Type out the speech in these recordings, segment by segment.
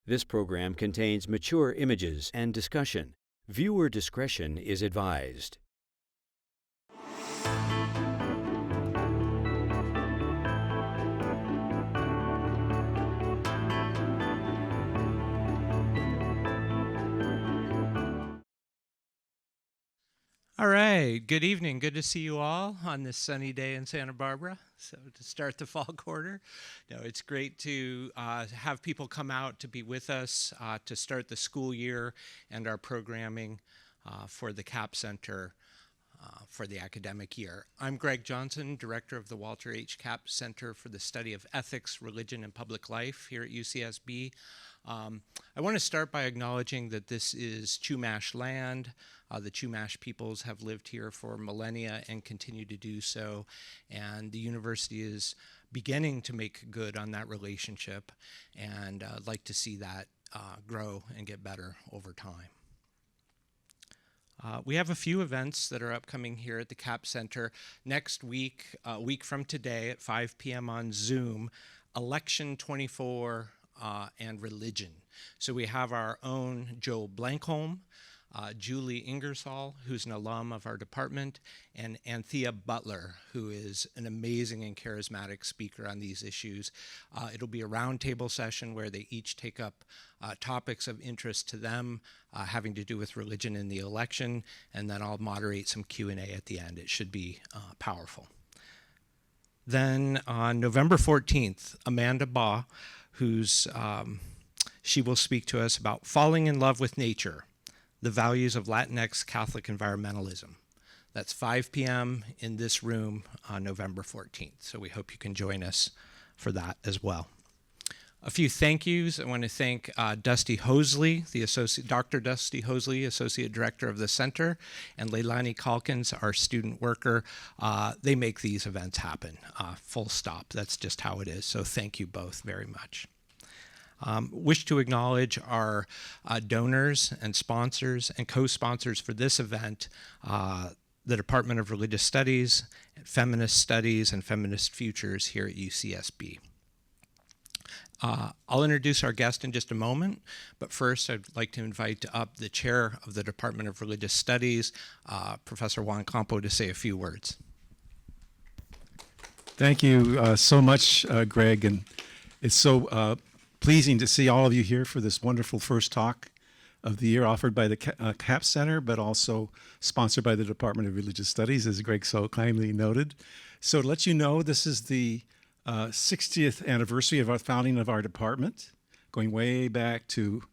This program contains mature images and discussion. Viewer discretion is advised. All right, good evening. Good to see you all on this sunny day in Santa Barbara. So to start the fall quarter, it's great to have people come out to be with us to start the school year and our programming for the CAP Center for the academic year. I'm Greg Johnson, Director of the Walter H. Cap Center for the Study of Ethics, Religion, and Public Life here at UCSB. I want to start by acknowledging that this is Chumash land. The Chumash peoples have lived here for millennia and continue to do so, and the university is beginning to make good on that relationship, and I'd like to see that grow and get better over time. We have a few events that are upcoming here at the CAP Center. Next week, a week from today at 5 p.m. on Zoom, Election 24 and Religion. So we have our own Joe Blankholm, Julie Ingersoll, who's an alum of our department, and Anthea Butler, who is an amazing and charismatic speaker on these issues. It'll be a roundtable session where they each take up topics of interest to them having to do with religion in the election, and then I'll moderate some Q&A at the end. It should be powerful. Then on November 14th, Amanda Baugh, she will speak to us about falling in love with nature, the values of Latinx Catholic environmentalism. That's 5 p.m. in this room on November 14th. So we hope you can join us for that as well. A few thank yous. I want to thank Dusty Hosley, Dr. Dusty Hosley, Associate Director of the Center, and Leilani Calkins, our student worker. They make these events happen, full stop. That's just how it is. So thank you both very much. Wish to acknowledge our donors and sponsors and co-sponsors for this event, the Department of Religious Studies, Feminist Studies, and Feminist Futures here at UCSB. I'll introduce our guest in just a moment, but first I'd like to invite up the chair of the Department of Religious Studies, Professor Juan Campo, to say a few words. Thank you so much, Greg, and it's so pleasing to see all of you here for this wonderful first talk of the year offered by the CAP Center, but also sponsored by the Department of Religious Studies, as Greg so kindly noted. So to let you know, this is the 60th anniversary of our founding of our department, going way back to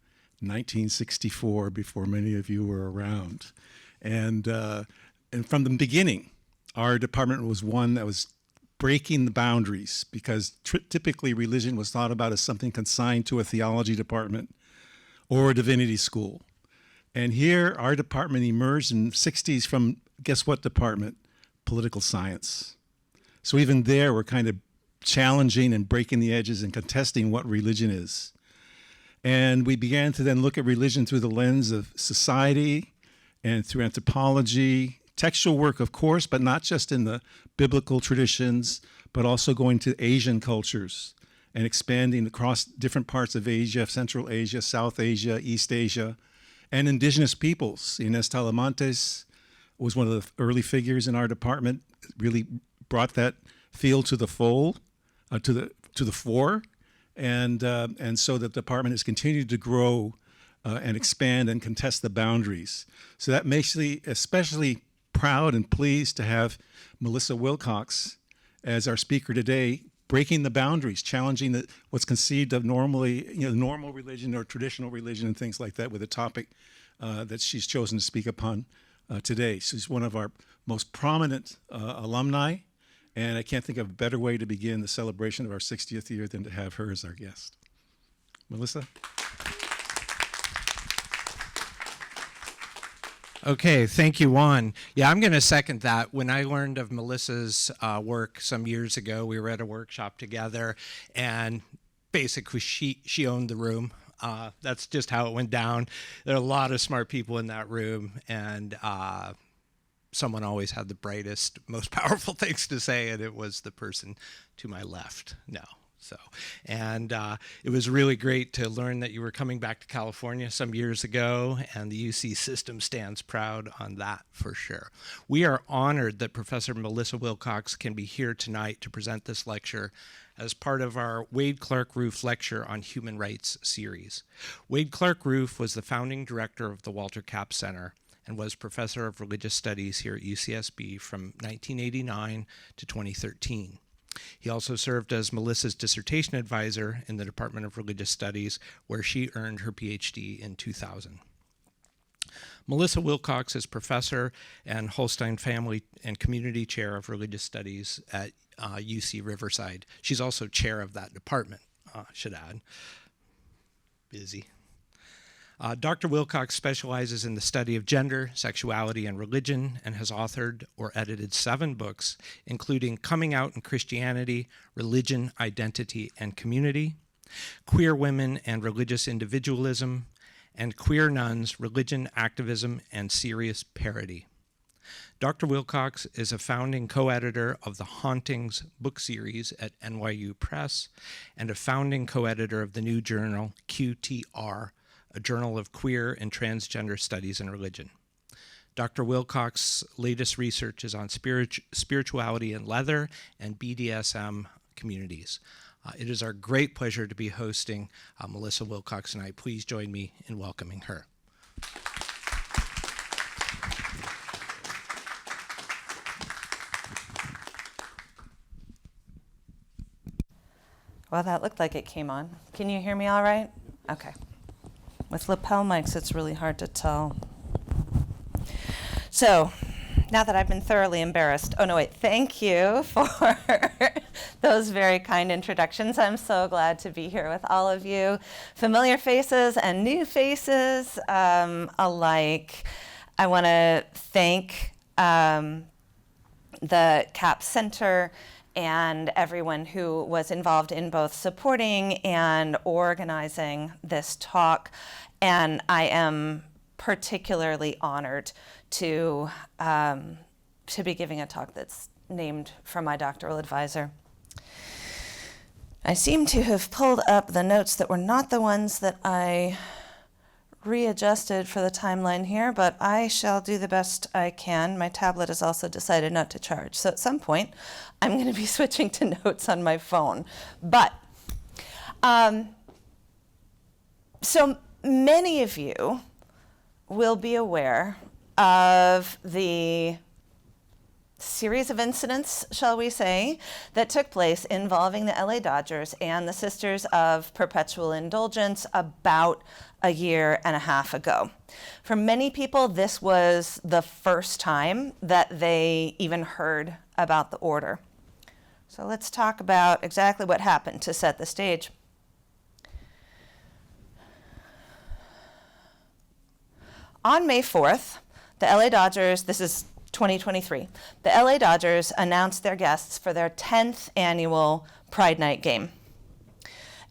1964, before many of you were around. And from the beginning, our department was one that was breaking the boundaries, because typically religion was thought about as something consigned to a theology department or a divinity school. And here, our department emerged in the 60s from, guess what department? Political science. So even there, we're kind of challenging and breaking the edges and contesting what religion is. And we began to then look at religion through the lens of society and through anthropology, textual work, of course, but not just in the biblical traditions, but also going to Asian cultures and expanding across different parts of Asia, Central Asia, South Asia, East Asia, and indigenous peoples. Inés Talamantes was one of the early figures in our department, really brought that field to the fold, to the fore, and so the department has continued to grow and expand and contest the boundaries. So that makes me especially proud and pleased to have Melissa Wilcox as our speaker today, breaking the boundaries, challenging what's conceived of normally, normal religion or traditional religion and things like that, with a topic that she's chosen to speak upon today. She's one of our most prominent alumni, and I can't think of a better way to begin the celebration of our 60th year than to have her as our guest. Melissa? Okay, thank you, Juan. Yeah, I'm going to second that. When I learned of Melissa's work some years ago, we were at a workshop together, and basically she owned the room. That's just how it went down. There are a lot of smart people in that room, and someone always had the brightest, most powerful things to say, and it was the person to my left. No, And it was really great to learn that you were coming back to California some years ago, and the UC system stands proud on that for sure. We are honored that Professor Melissa Wilcox can be here tonight to present this lecture as part of our Wade Clark Roof Lecture on Human Rights series. Wade Clark Roof was the founding director of the Walter Capps Center and was Professor of Religious Studies here at UCSB from 1989 to 2013. He also served as Melissa's dissertation advisor in the Department of Religious Studies, where she earned her PhD in 2000. Melissa Wilcox is professor and Holstein Family and Community Chair of Religious Studies at UC Riverside. She's also chair of that department, should add. Busy. Dr. Wilcox specializes in the study of gender, sexuality, and religion, and has authored or edited 7 books, including Coming Out in Christianity, Religion, Identity, and Community, Queer Women and Religious Individualism, and Queer Nuns, Religion, Activism, and Serious Parody. Dr. Wilcox is a founding co-editor of the Hauntings book series at NYU Press and a founding co-editor of the new journal QTR, a journal of queer and transgender studies and religion. Dr. Wilcox's latest research is on spirituality in leather and BDSM communities. It is our great pleasure to be hosting Melissa Wilcox tonight. Please join me in welcoming her. Well, that looked like it came on. Can you hear me all right? Okay. With lapel mics, it's really hard to tell. So, now that I've been thoroughly embarrassed, thank you for those very kind introductions. I'm so glad to be here with all of you, familiar faces and new faces alike. I want to thank the Capps Center and everyone who was involved in both supporting and organizing this talk. And I am particularly honored to be giving a talk that's named for my doctoral advisor. I seem to have pulled up the notes that were not the ones that I readjusted for the timeline here, but I shall do the best I can. My tablet has also decided not to charge. So at some point, I'm going to be switching to notes on my phone. But, so many of you will be aware of the series of incidents, shall we say, that took place involving the LA Dodgers and the Sisters of Perpetual Indulgence about a year and a half ago. For many people, this was the first time that they even heard about the order. So let's talk about exactly what happened to set the stage. On May 4th, the LA Dodgers, this is 2023, the LA Dodgers announced their guests for their 10th annual Pride Night game.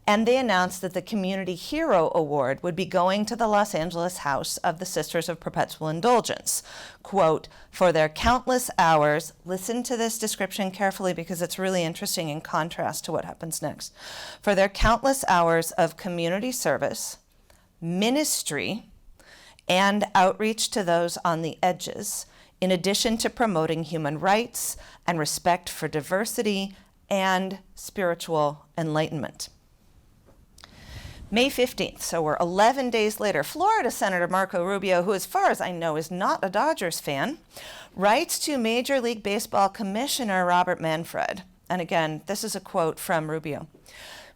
And they announced that the Community Hero Award would be going to the Los Angeles House of the Sisters of Perpetual Indulgence, quote, for their countless hours, listen to this description carefully because it's really interesting in contrast to what happens next, for their countless hours of community service, ministry, and outreach to those on the edges, in addition to promoting human rights and respect for diversity and spiritual enlightenment. May 15th, so we're 11 days later, Florida Senator Marco Rubio, who as far as I know is not a Dodgers fan, writes to Major League Baseball Commissioner Robert Manfred. And again, this is a quote from Rubio.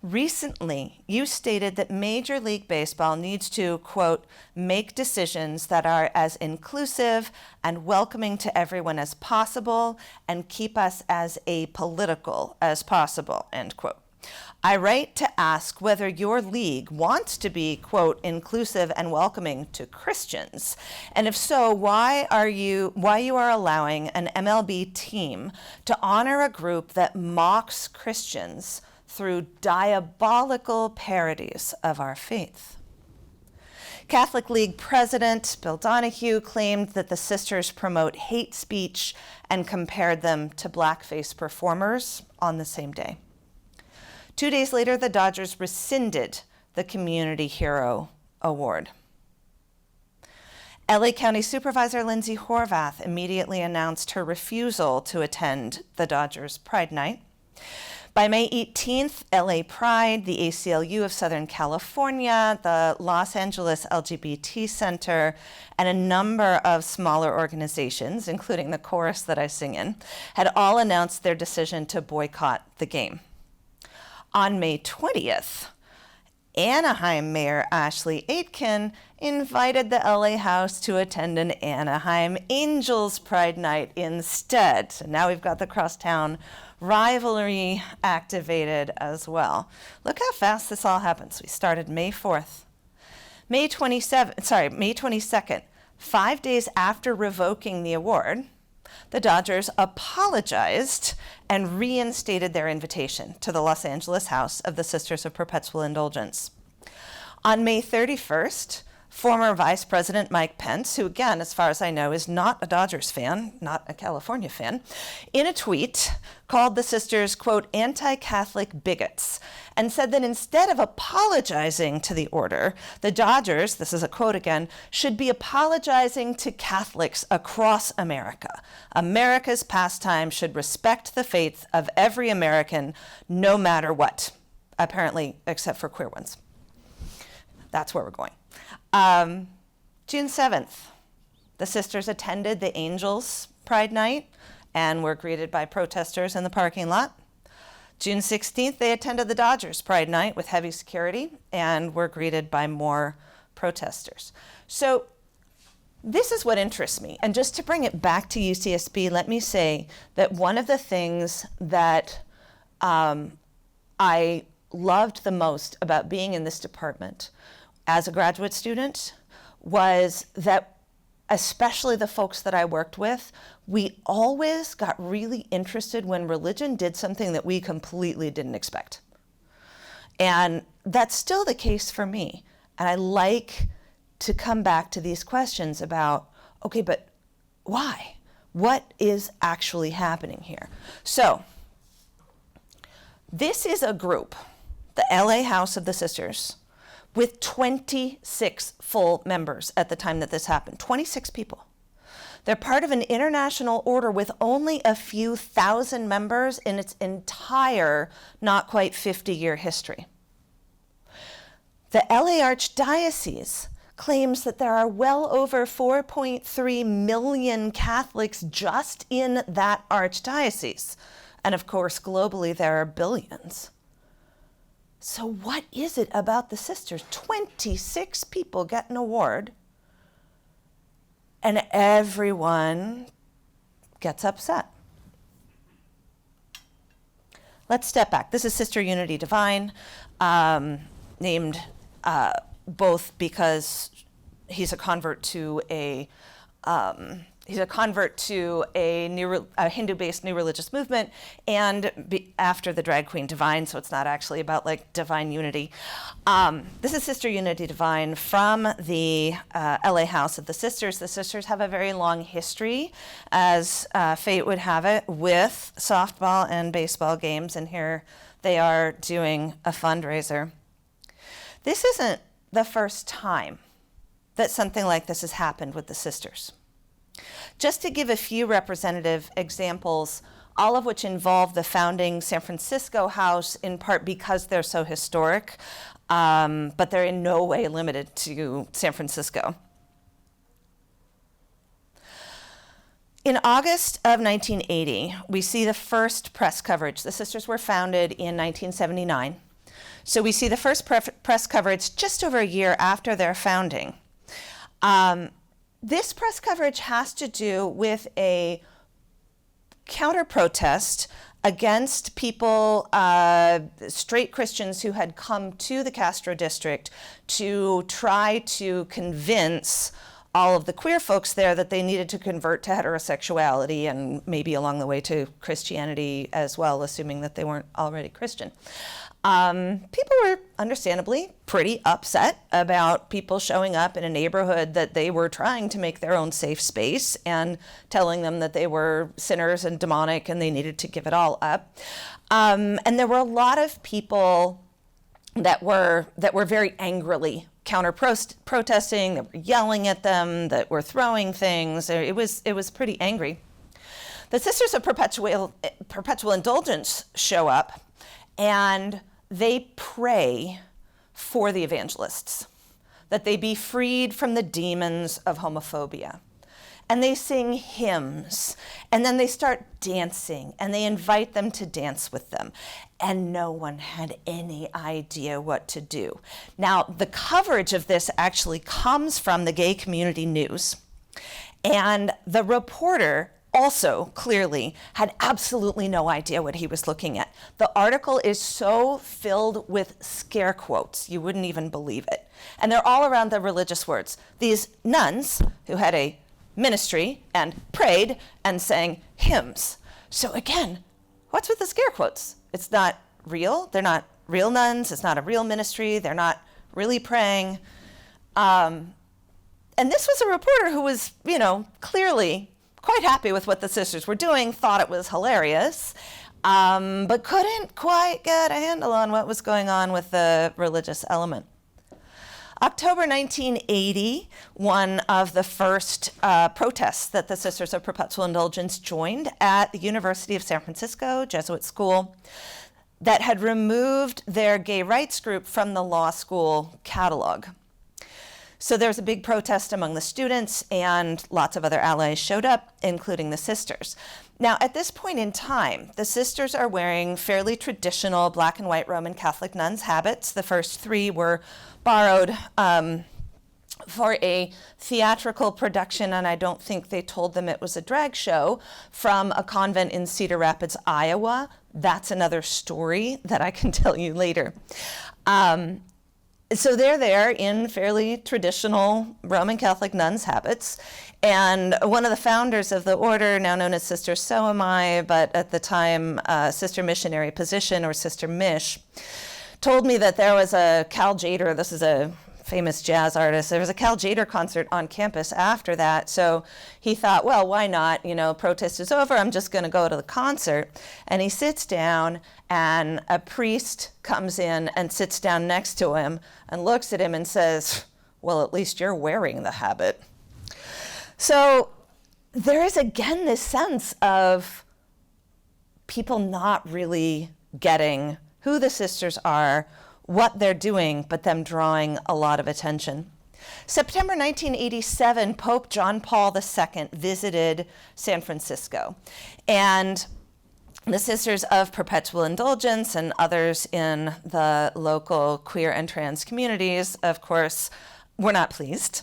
Recently, you stated that Major League Baseball needs to, quote, make decisions that are as inclusive and welcoming to everyone as possible and keep us as apolitical as possible, end quote. I write to ask whether your league wants to be, quote, inclusive and welcoming to Christians. And if so, why you are allowing an MLB team to honor a group that mocks Christians through diabolical parodies of our faith. Catholic League President Bill Donahue claimed that the sisters promote hate speech and compared them to blackface performers on the same day. 2 days later, the Dodgers rescinded the Community Hero Award. LA County Supervisor Lindsay Horvath immediately announced her refusal to attend the Dodgers Pride Night. By May 18th, LA Pride, the ACLU of Southern California, the Los Angeles LGBT Center, and a number of smaller organizations, including the chorus that I sing in, had all announced their decision to boycott the game. On May 20th, Anaheim Mayor Ashley Aitken invited the LA House to attend an Anaheim Angels Pride Night instead. So now we've got the crosstown rivalry activated as well. Look how fast this all happens. We started May 4th. May 22nd, 5 days after revoking the award, the Dodgers apologized and reinstated their invitation to the Los Angeles House of the Sisters of Perpetual Indulgence. On May 31st, former Vice President Mike Pence, who again, as far as I know, is not a Dodgers fan, not a California fan, in a tweet called the sisters, quote, anti-Catholic bigots, and said that instead of apologizing to the order, the Dodgers, this is a quote again, should be apologizing to Catholics across America. America's pastime should respect the faith of every American, no matter what, apparently except for queer ones. That's where we're going. June 7th, the sisters attended the Angels Pride Night and were greeted by protesters in the parking lot. June 16th, they attended the Dodgers Pride Night with heavy security and were greeted by more protesters. So this is what interests me. And just to bring it back to UCSB, let me say that one of the things that I loved the most about being in this department as a graduate student was that, especially the folks that I worked with, we always got really interested when religion did something that we completely didn't expect. And that's still the case for me. And I like to come back to these questions about, okay, but why? What is actually happening here? So this is a group, the LA House of the Sisters, with 26 full members at the time that this happened, 26 people. They're part of an international order with only a few thousand members in its entire, not quite 50-year history. The LA Archdiocese claims that there are well over 4.3 million Catholics just in that archdiocese. And of course, globally, there are billions. So what is it about the sisters? 26 people get an award, and everyone gets upset. Let's step back. This is Sister Unity Divine, named both because he's a convert to a Hindu-based new religious movement, and after the drag queen Divine, so it's not actually about like divine unity. This is Sister Unity Divine from the LA House of the Sisters. The sisters have a very long history, as fate would have it, with softball and baseball games, and here they are doing a fundraiser. This isn't the first time that something like this has happened with the sisters. Just to give a few representative examples, all of which involve the founding San Francisco house, in part because they're so historic, but they're in no way limited to San Francisco. In August of 1980, we see the first press coverage. The sisters were founded in 1979. So we see the first press coverage just over a year after their founding. This press coverage has to do with a counter-protest against people, straight Christians who had come to the Castro district to try to convince all of the queer folks there that they needed to convert to heterosexuality and maybe along the way to Christianity as well, assuming that they weren't already Christian. People were understandably pretty upset about people showing up in a neighborhood that they were trying to make their own safe space and telling them that they were sinners and demonic and they needed to give it all up. And there were a lot of people that were very angrily counter-protesting, that were yelling at them, that were throwing things. It was pretty angry. The Sisters of Perpetual Indulgence show up, and they pray for the evangelists, that they be freed from the demons of homophobia. And they sing hymns, and then they start dancing, and they invite them to dance with them. And no one had any idea what to do. Now, the coverage of this actually comes from the Gay Community News. And the reporter also clearly had absolutely no idea what he was looking at. The article is so filled with scare quotes, you wouldn't even believe it. And they're all around the religious words. These nuns who had a ministry and prayed and sang hymns. So again, what's with the scare quotes? It's not real. They're not real nuns. It's not a real ministry. They're not really praying. And this was a reporter who was, clearly quite happy with what the sisters were doing, thought it was hilarious, but couldn't quite get a handle on what was going on with the religious element. October 1980, one of the first protests that the Sisters of Perpetual Indulgence joined at the University of San Francisco, Jesuit school, that had removed their gay rights group from the law school catalog. So there was a big protest among the students, and lots of other allies showed up, including the sisters. Now, at this point in time, the sisters are wearing fairly traditional black and white Roman Catholic nuns' habits. The first three were borrowed for a theatrical production, and I don't think they told them it was a drag show, from a convent in Cedar Rapids, Iowa. That's another story that I can tell you later. So they're there in fairly traditional Roman Catholic nuns' habits. And one of the founders of the order, now known as Sister So Am I, but at the time Sister Missionary Position, or Sister Mish, told me that there was a Cal Jader, this is a famous jazz artist, there was a Cal Jader concert on campus after that. So he thought, well, why not? Protest is over, I'm just going to go to the concert. And he sits down, and a priest comes in and sits down next to him and looks at him and says, well, at least you're wearing the habit. So there is again this sense of people not really getting who the sisters are, what they're doing, but them drawing a lot of attention. September 1987, Pope John Paul II visited San Francisco, and the Sisters of Perpetual Indulgence and others in the local queer and trans communities, of course, were not pleased.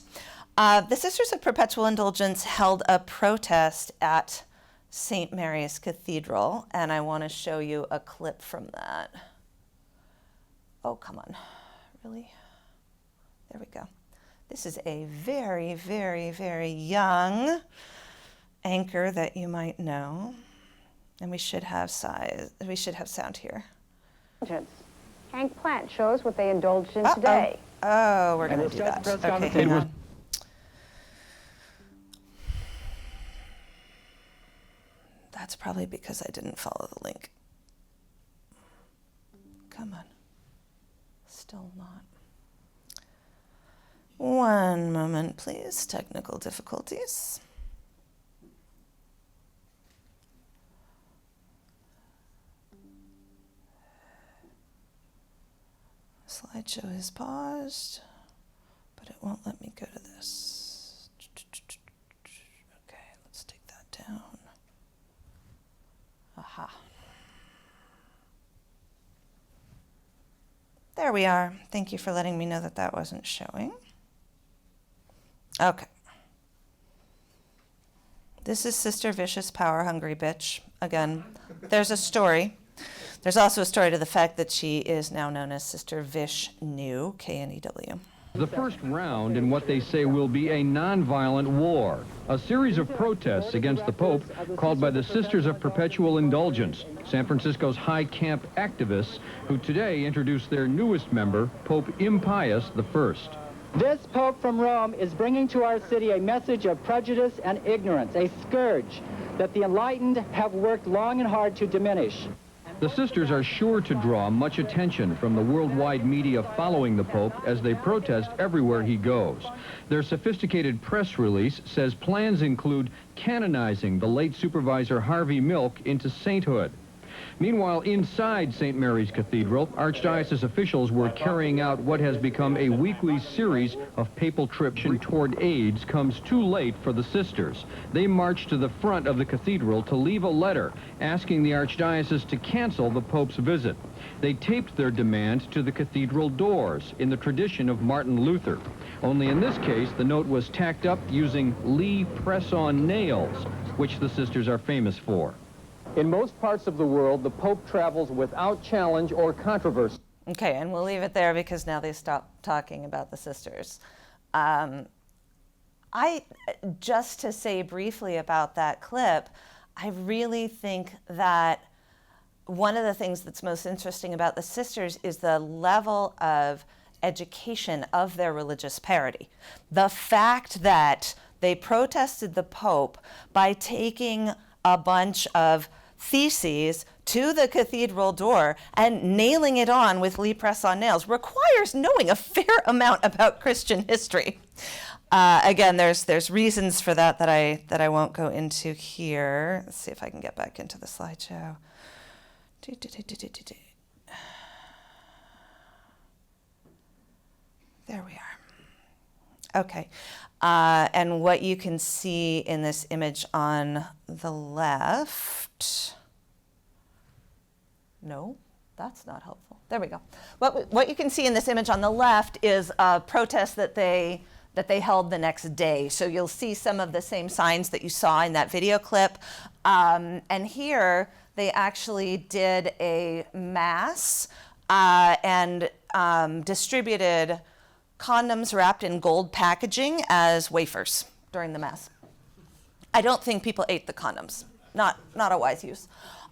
The Sisters of Perpetual Indulgence held a protest at St. Mary's Cathedral, and I want to show you a clip from that. Oh, come on. Really? There we go. This is a very, very, very young anchor that you might know. And we should have sound here. Hank Plant shows what they indulged in today. Oh, we're going to do that. Okay, hang on. That's probably because I didn't follow the link. Come on. Still not. One moment, please. Technical difficulties. Slideshow is paused, but it won't let me go to this. Okay, let's take that down. Aha. There we are. Thank you for letting me know that that wasn't showing. Okay. This is Sister Vicious Power Hungry Bitch. Again, there's a story. There's also a story to the fact that she is now known as Sister Vish New, K-N-E-W. The first round in what they say will be a nonviolent war, a series of protests against the Pope called by the Sisters of Perpetual Indulgence, San Francisco's high camp activists who today introduced their newest member, Pope Impious I. This Pope from Rome is bringing to our city a message of prejudice and ignorance, a scourge that the enlightened have worked long and hard to diminish. The sisters are sure to draw much attention from the worldwide media following the Pope as they protest everywhere he goes. Their sophisticated press release says plans include canonizing the late Supervisor Harvey Milk into sainthood. Meanwhile, inside St. Mary's Cathedral, Archdiocese officials were carrying out what has become a weekly series of papal trips toward AIDS comes too late for the sisters. They marched to the front of the cathedral to leave a letter asking the Archdiocese to cancel the Pope's visit. They taped their demand to the cathedral doors in the tradition of Martin Luther. Only in this case, the note was tacked up using Lee press-on nails, which the sisters are famous for. In most parts of the world, the Pope travels without challenge or controversy. Okay, and we'll leave it there because now they stopped talking about the sisters. Just to say briefly about that clip, I really think that one of the things that's most interesting about the sisters is the level of education of their religious parity. The fact that they protested the Pope by taking a bunch of theses to the cathedral door and nailing it on with Lee press-on nails requires knowing a fair amount about Christian history. Again, there's reasons for that I won't go into here. Let's see if I can get back into the slideshow. There we are. Okay. And what you can see in this image on the left, no, that's not helpful. There we go. What you can see in this image on the left is a protest that they held the next day. So you'll see some of the same signs that you saw in that video clip. And here they actually did a mass and distributed condoms wrapped in gold packaging as wafers during the Mass. I don't think people ate the condoms. Not a wise use.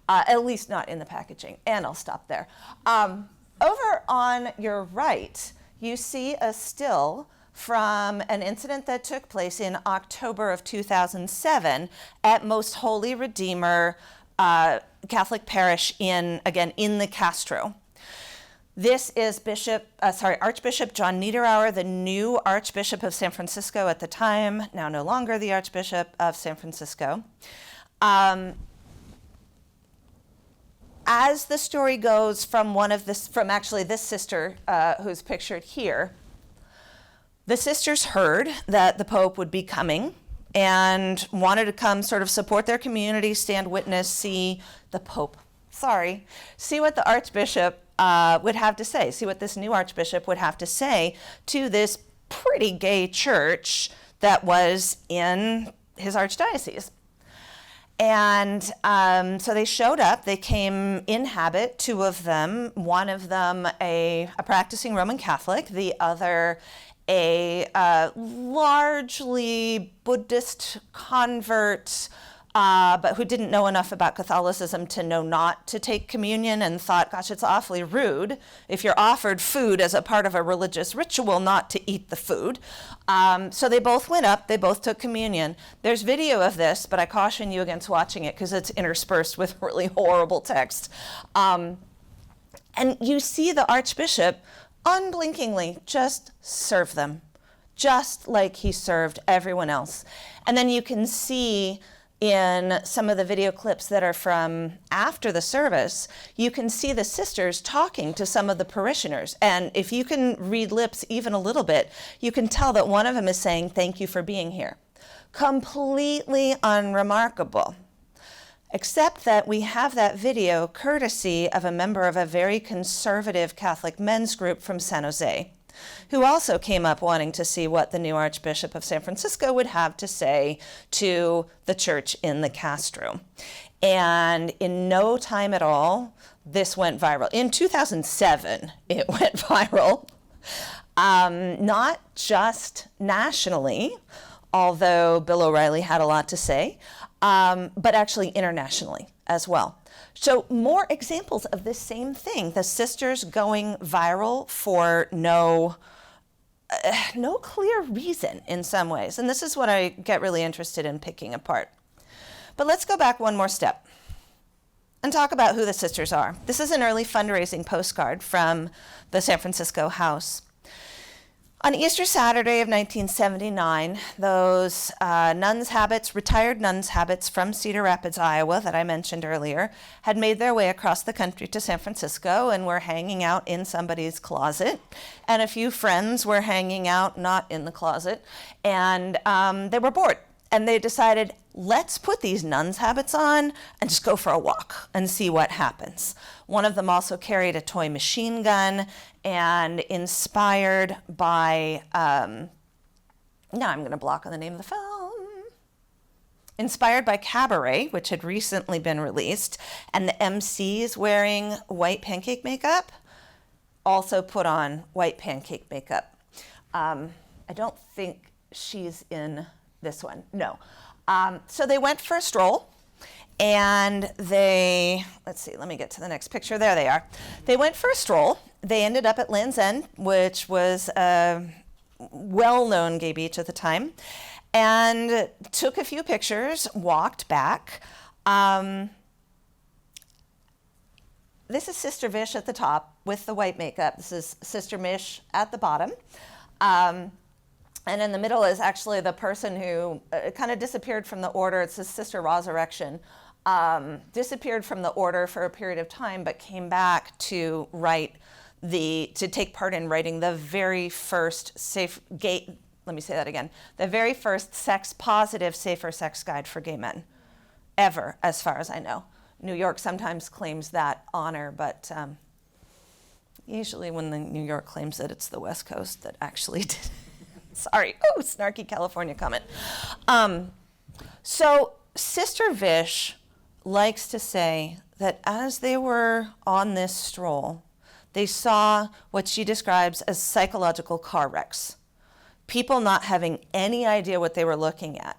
At least not in the packaging. And I'll stop there. Over on your right, you see a still from an incident that took place in October of 2007 at Most Holy Redeemer Catholic Parish in the Castro. This is Archbishop John Niederauer, the new Archbishop of San Francisco at the time, now no longer the Archbishop of San Francisco. As the story goes from this sister who's pictured here, the sisters heard that the Pope would be coming and wanted to come sort of support their community, stand witness, see what the Archbishop would have to say, see what this new Archbishop would have to say to this pretty gay church that was in his archdiocese. And so they showed up. They came in habit, two of them, one of them a practicing Roman Catholic, the other a largely Buddhist convert, but who didn't know enough about Catholicism to know not to take communion and thought, gosh, it's awfully rude if you're offered food as a part of a religious ritual not to eat the food. So they both went up, they both took communion. There's video of this, but I caution you against watching it because it's interspersed with really horrible text. And you see the Archbishop unblinkingly just serve them, just like he served everyone else. And then you can see in some of the video clips that are from after the service, you can see the sisters talking to some of the parishioners. And if you can read lips even a little bit, you can tell that one of them is saying, "Thank you for being here." Completely unremarkable. Except that we have that video courtesy of a member of a very conservative Catholic men's group from San Jose, who also came up wanting to see what the new Archbishop of San Francisco would have to say to the church in the Castro. And in no time at all, this went viral. In 2007, it went viral. not just nationally, although Bill O'Reilly had a lot to say, but actually internationally as well. So more examples of this same thing, the sisters going viral for no clear reason in some ways. And this is what I get really interested in picking apart. But let's go back one more step and talk about who the sisters are. This is an early fundraising postcard from the San Francisco house. On Easter Saturday of 1979, those retired nuns habits from Cedar Rapids, Iowa, that I mentioned earlier, had made their way across the country to San Francisco and were hanging out in somebody's closet. And a few friends were hanging out not in the closet. And they were bored. And they decided, let's put these nuns habits on and just go for a walk and see what happens. One of them also carried a toy machine gun, and inspired by, now I'm going to block on the name of the film. Inspired by Cabaret, which had recently been released, and the MCs wearing white pancake makeup, also put on white pancake makeup. I don't think she's in this one, no. So they went for a stroll, and let's see, let me get to the next picture. There they are. They went for a stroll. They ended up at Land's End, which was a well-known gay beach at the time, and took a few pictures, walked back. This is Sister Vish at the top with the white makeup. This is Sister Mish at the bottom. And in the middle is actually the person who kind of disappeared from the order. It says Sister Resurrection. Disappeared from the order for a period of time, but came back to take part in writing the very first the very first sex-positive, safer sex guide for gay men ever, as far as I know. New York sometimes claims that honor, but usually when the New York claims it, it's the West Coast that actually did it. Sorry, snarky California comment. So Sister Vish likes to say that as they were on this stroll, they saw what she describes as psychological car wrecks. People not having any idea what they were looking at.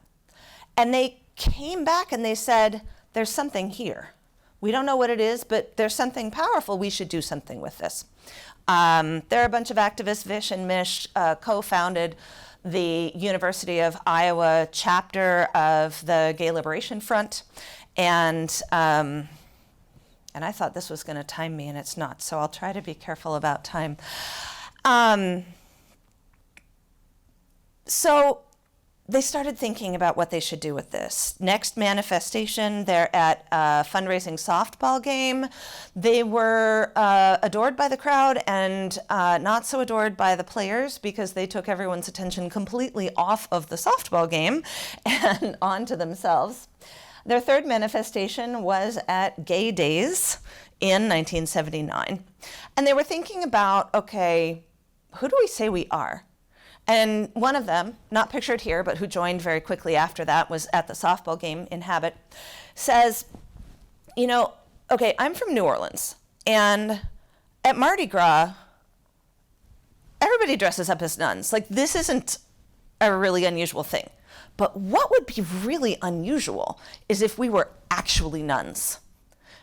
And they came back and they said, there's something here. We don't know what it is, but there's something powerful. We should do something with this. There are a bunch of activists. Vish and Mish co-founded the University of Iowa chapter of the Gay Liberation Front. And I thought this was going to time me, and it's not. So I'll try to be careful about time. So they started thinking about what they should do with this. Next manifestation, they're at a fundraising softball game. They were adored by the crowd and not so adored by the players, because they took everyone's attention completely off of the softball game and onto themselves. Their third manifestation was at Gay Days in 1979. And they were thinking about, okay, who do we say we are? And one of them, not pictured here, but who joined very quickly after that, was at the softball game in habit, says, okay, I'm from New Orleans, and at Mardi Gras, everybody dresses up as nuns. Like, this isn't a really unusual thing. But what would be really unusual is if we were actually nuns.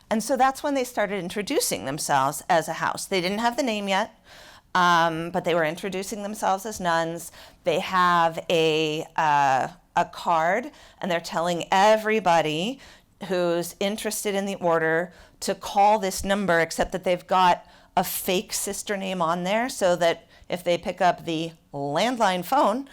And so that's when they started introducing themselves as a house. They didn't have the name yet, but they were introducing themselves as nuns. They have a card, and they're telling everybody who's interested in the order to call this number, except that they've got a fake sister name on there, so that if they pick up the landline phone,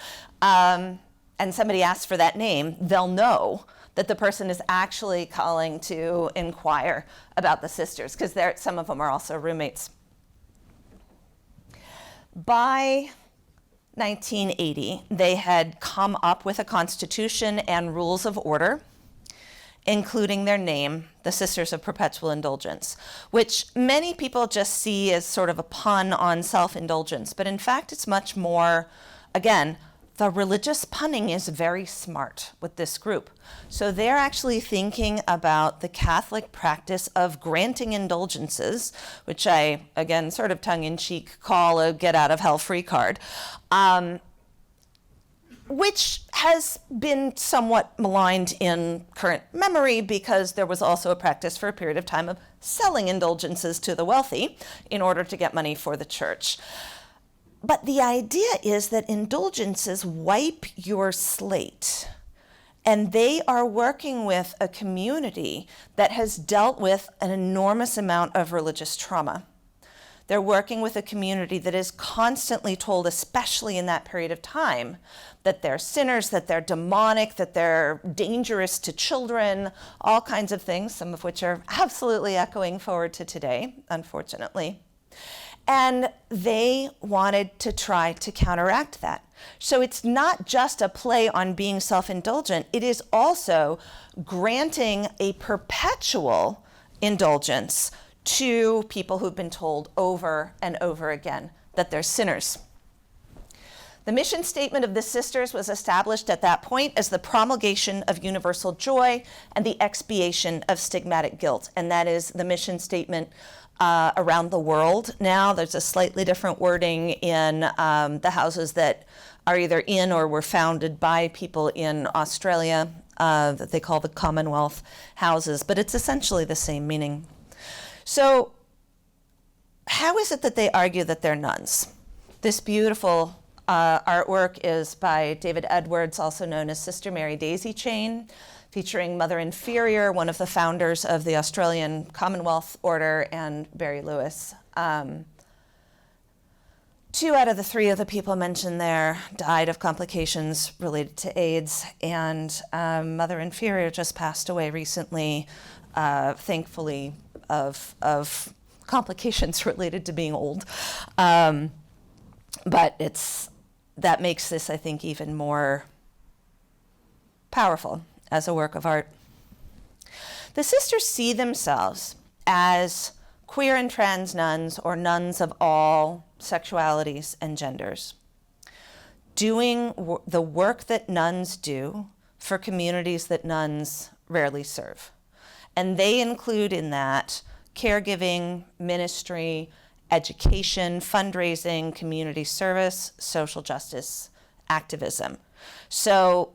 and somebody asks for that name, they'll know that the person is actually calling to inquire about the sisters, because some of them are also roommates. By 1980, they had come up with a constitution and rules of order, including their name, the Sisters of Perpetual Indulgence, which many people just see as sort of a pun on self-indulgence. But in fact, it's much more, again, the religious punning is very smart with this group. So they're actually thinking about the Catholic practice of granting indulgences, which I, again, sort of tongue-in-cheek call a get-out-of-hell-free card, which has been somewhat maligned in current memory because there was also a practice for a period of time of selling indulgences to the wealthy in order to get money for the church. But the idea is that indulgences wipe your slate, and they are working with a community that has dealt with an enormous amount of religious trauma. They're working with a community that is constantly told, especially in that period of time, that they're sinners, that they're demonic, that they're dangerous to children, all kinds of things, some of which are absolutely echoing forward to today, unfortunately. And they wanted to try to counteract that. So it's not just a play on being self-indulgent, it is also granting a perpetual indulgence to people who've been told over and over again that they're sinners. The mission statement of the Sisters was established at that point as the promulgation of universal joy and the expiation of stigmatic guilt. And that is the mission statement around the world now. There's a slightly different wording in the houses that are either in or were founded by people in Australia that they call the Commonwealth houses, but it's essentially the same meaning. So how is it that they argue that they're nuns? This beautiful artwork is by David Edwards, also known as Sister Mary Daisy Chain, featuring Mother Inferior, one of the founders of the Australian Commonwealth Order, and Barry Lewis. 2 out of the 3 of the people mentioned there died of complications related to AIDS, and Mother Inferior just passed away recently, thankfully, of complications related to being old. But that makes this, I think, even more powerful as a work of art. The sisters see themselves as queer and trans nuns, or nuns of all sexualities and genders, doing the work that nuns do for communities that nuns rarely serve. And they include in that caregiving, ministry, education, fundraising, community service, social justice, activism. So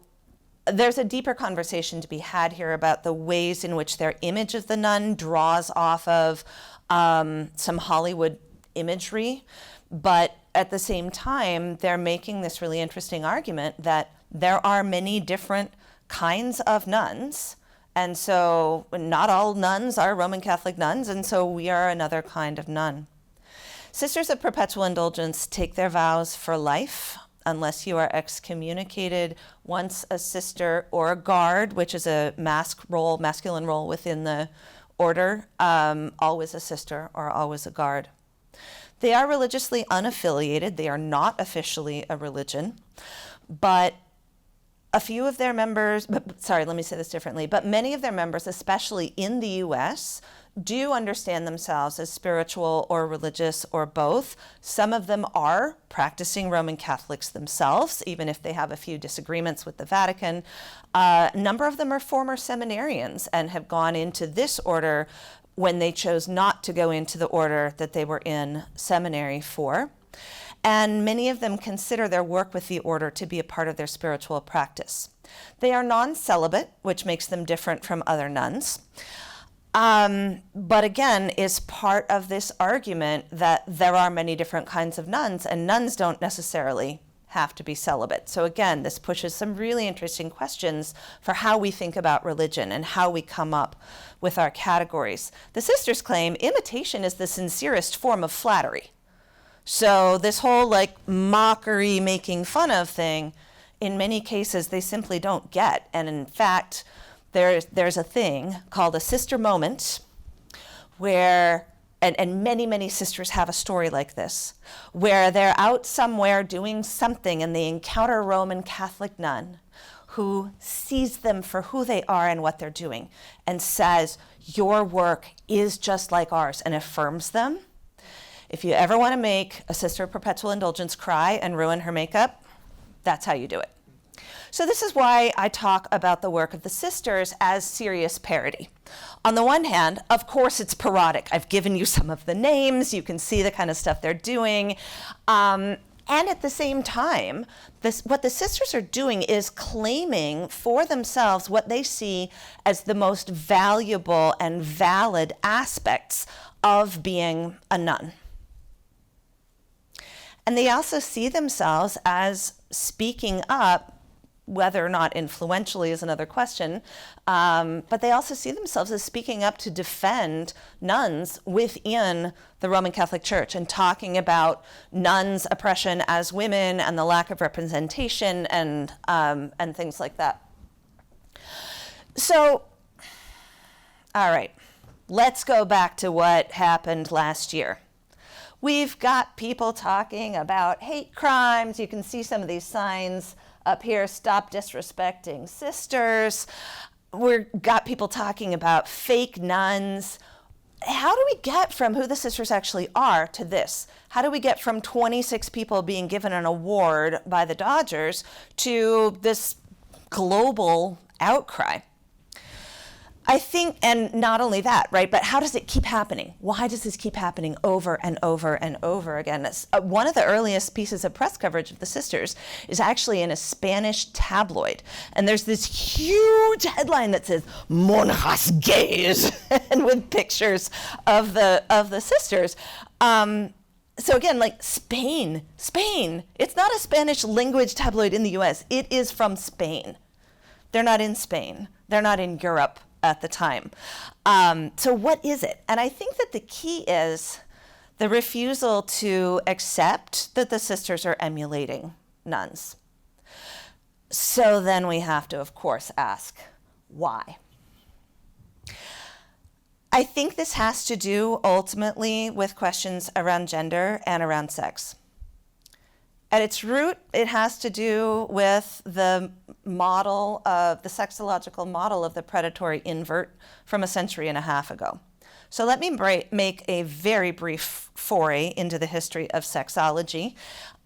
there's a deeper conversation to be had here about the ways in which their image of the nun draws off of some Hollywood imagery, but at the same time, they're making this really interesting argument that there are many different kinds of nuns, and so not all nuns are Roman Catholic nuns, and so we are another kind of nun. Sisters of Perpetual Indulgence take their vows for life, unless you are excommunicated, once a sister or a guard, which is a masculine role within the order, always a sister or always a guard. They are religiously unaffiliated. They are not officially a religion, but a few of their members, but many of their members, especially in the US, do understand themselves as spiritual or religious or both. Some of them are practicing Roman Catholics themselves, even if they have a few disagreements with the Vatican. A number of them are former seminarians and have gone into this order when they chose not to go into the order that they were in seminary for. And many of them consider their work with the order to be a part of their spiritual practice. They are non-celibate, which makes them different from other nuns. But again, is part of this argument that there are many different kinds of nuns, and nuns don't necessarily have to be celibate. So again, this pushes some really interesting questions for how we think about religion and how we come up with our categories. The sisters claim imitation is the sincerest form of flattery. So this whole mockery, making fun of thing, in many cases they simply don't get. And in fact, there's a thing called a sister moment where, and many sisters have a story like this, where they're out somewhere doing something and they encounter a Roman Catholic nun who sees them for who they are and what they're doing and says, "Your work is just like ours," and affirms them. If you ever want to make a Sister of Perpetual Indulgence cry and ruin her makeup, That's how you do it. So this is why I talk about the work of the sisters as serious parody. On the one hand, of course, it's parodic. I've given you some of the names. You can see the kind of stuff they're doing. And at the same time, what the sisters are doing is claiming for themselves what they see as the most valuable and valid aspects of being a nun. And they also see themselves as speaking up, whether or not influentially is another question, but they also see themselves as speaking up to defend nuns within the Roman Catholic Church and talking about nuns' oppression as women and the lack of representation and things like that. So, all right, let's go back to what happened last year. We've got people talking about hate crimes. You can see some of these signs up here, stop disrespecting sisters. We've got people talking about fake nuns. How do we get from who the sisters actually are to this? How do we get from 26 people being given an award by the Dodgers to this global outcry? I think, and not only that, right, but how does it keep happening? Why does this keep happening over and over and over again? One of the earliest pieces of press coverage of the sisters is actually in a Spanish tabloid. And there's this huge headline that says, "Monjas gays," and with pictures of the sisters. So again, like Spain. It's not a Spanish language tabloid in the US. It is from Spain. They're not in Spain. They're not in Europe at the time. So what is it? And I think that the key is the refusal to accept that the sisters are emulating nuns. So then we have to, of course, ask why. I think this has to do ultimately with questions around gender and around sex. At its root, it has to do with the model of the sexological model of the predatory invert from a century and a half ago. So let me make a very brief foray into the history of sexology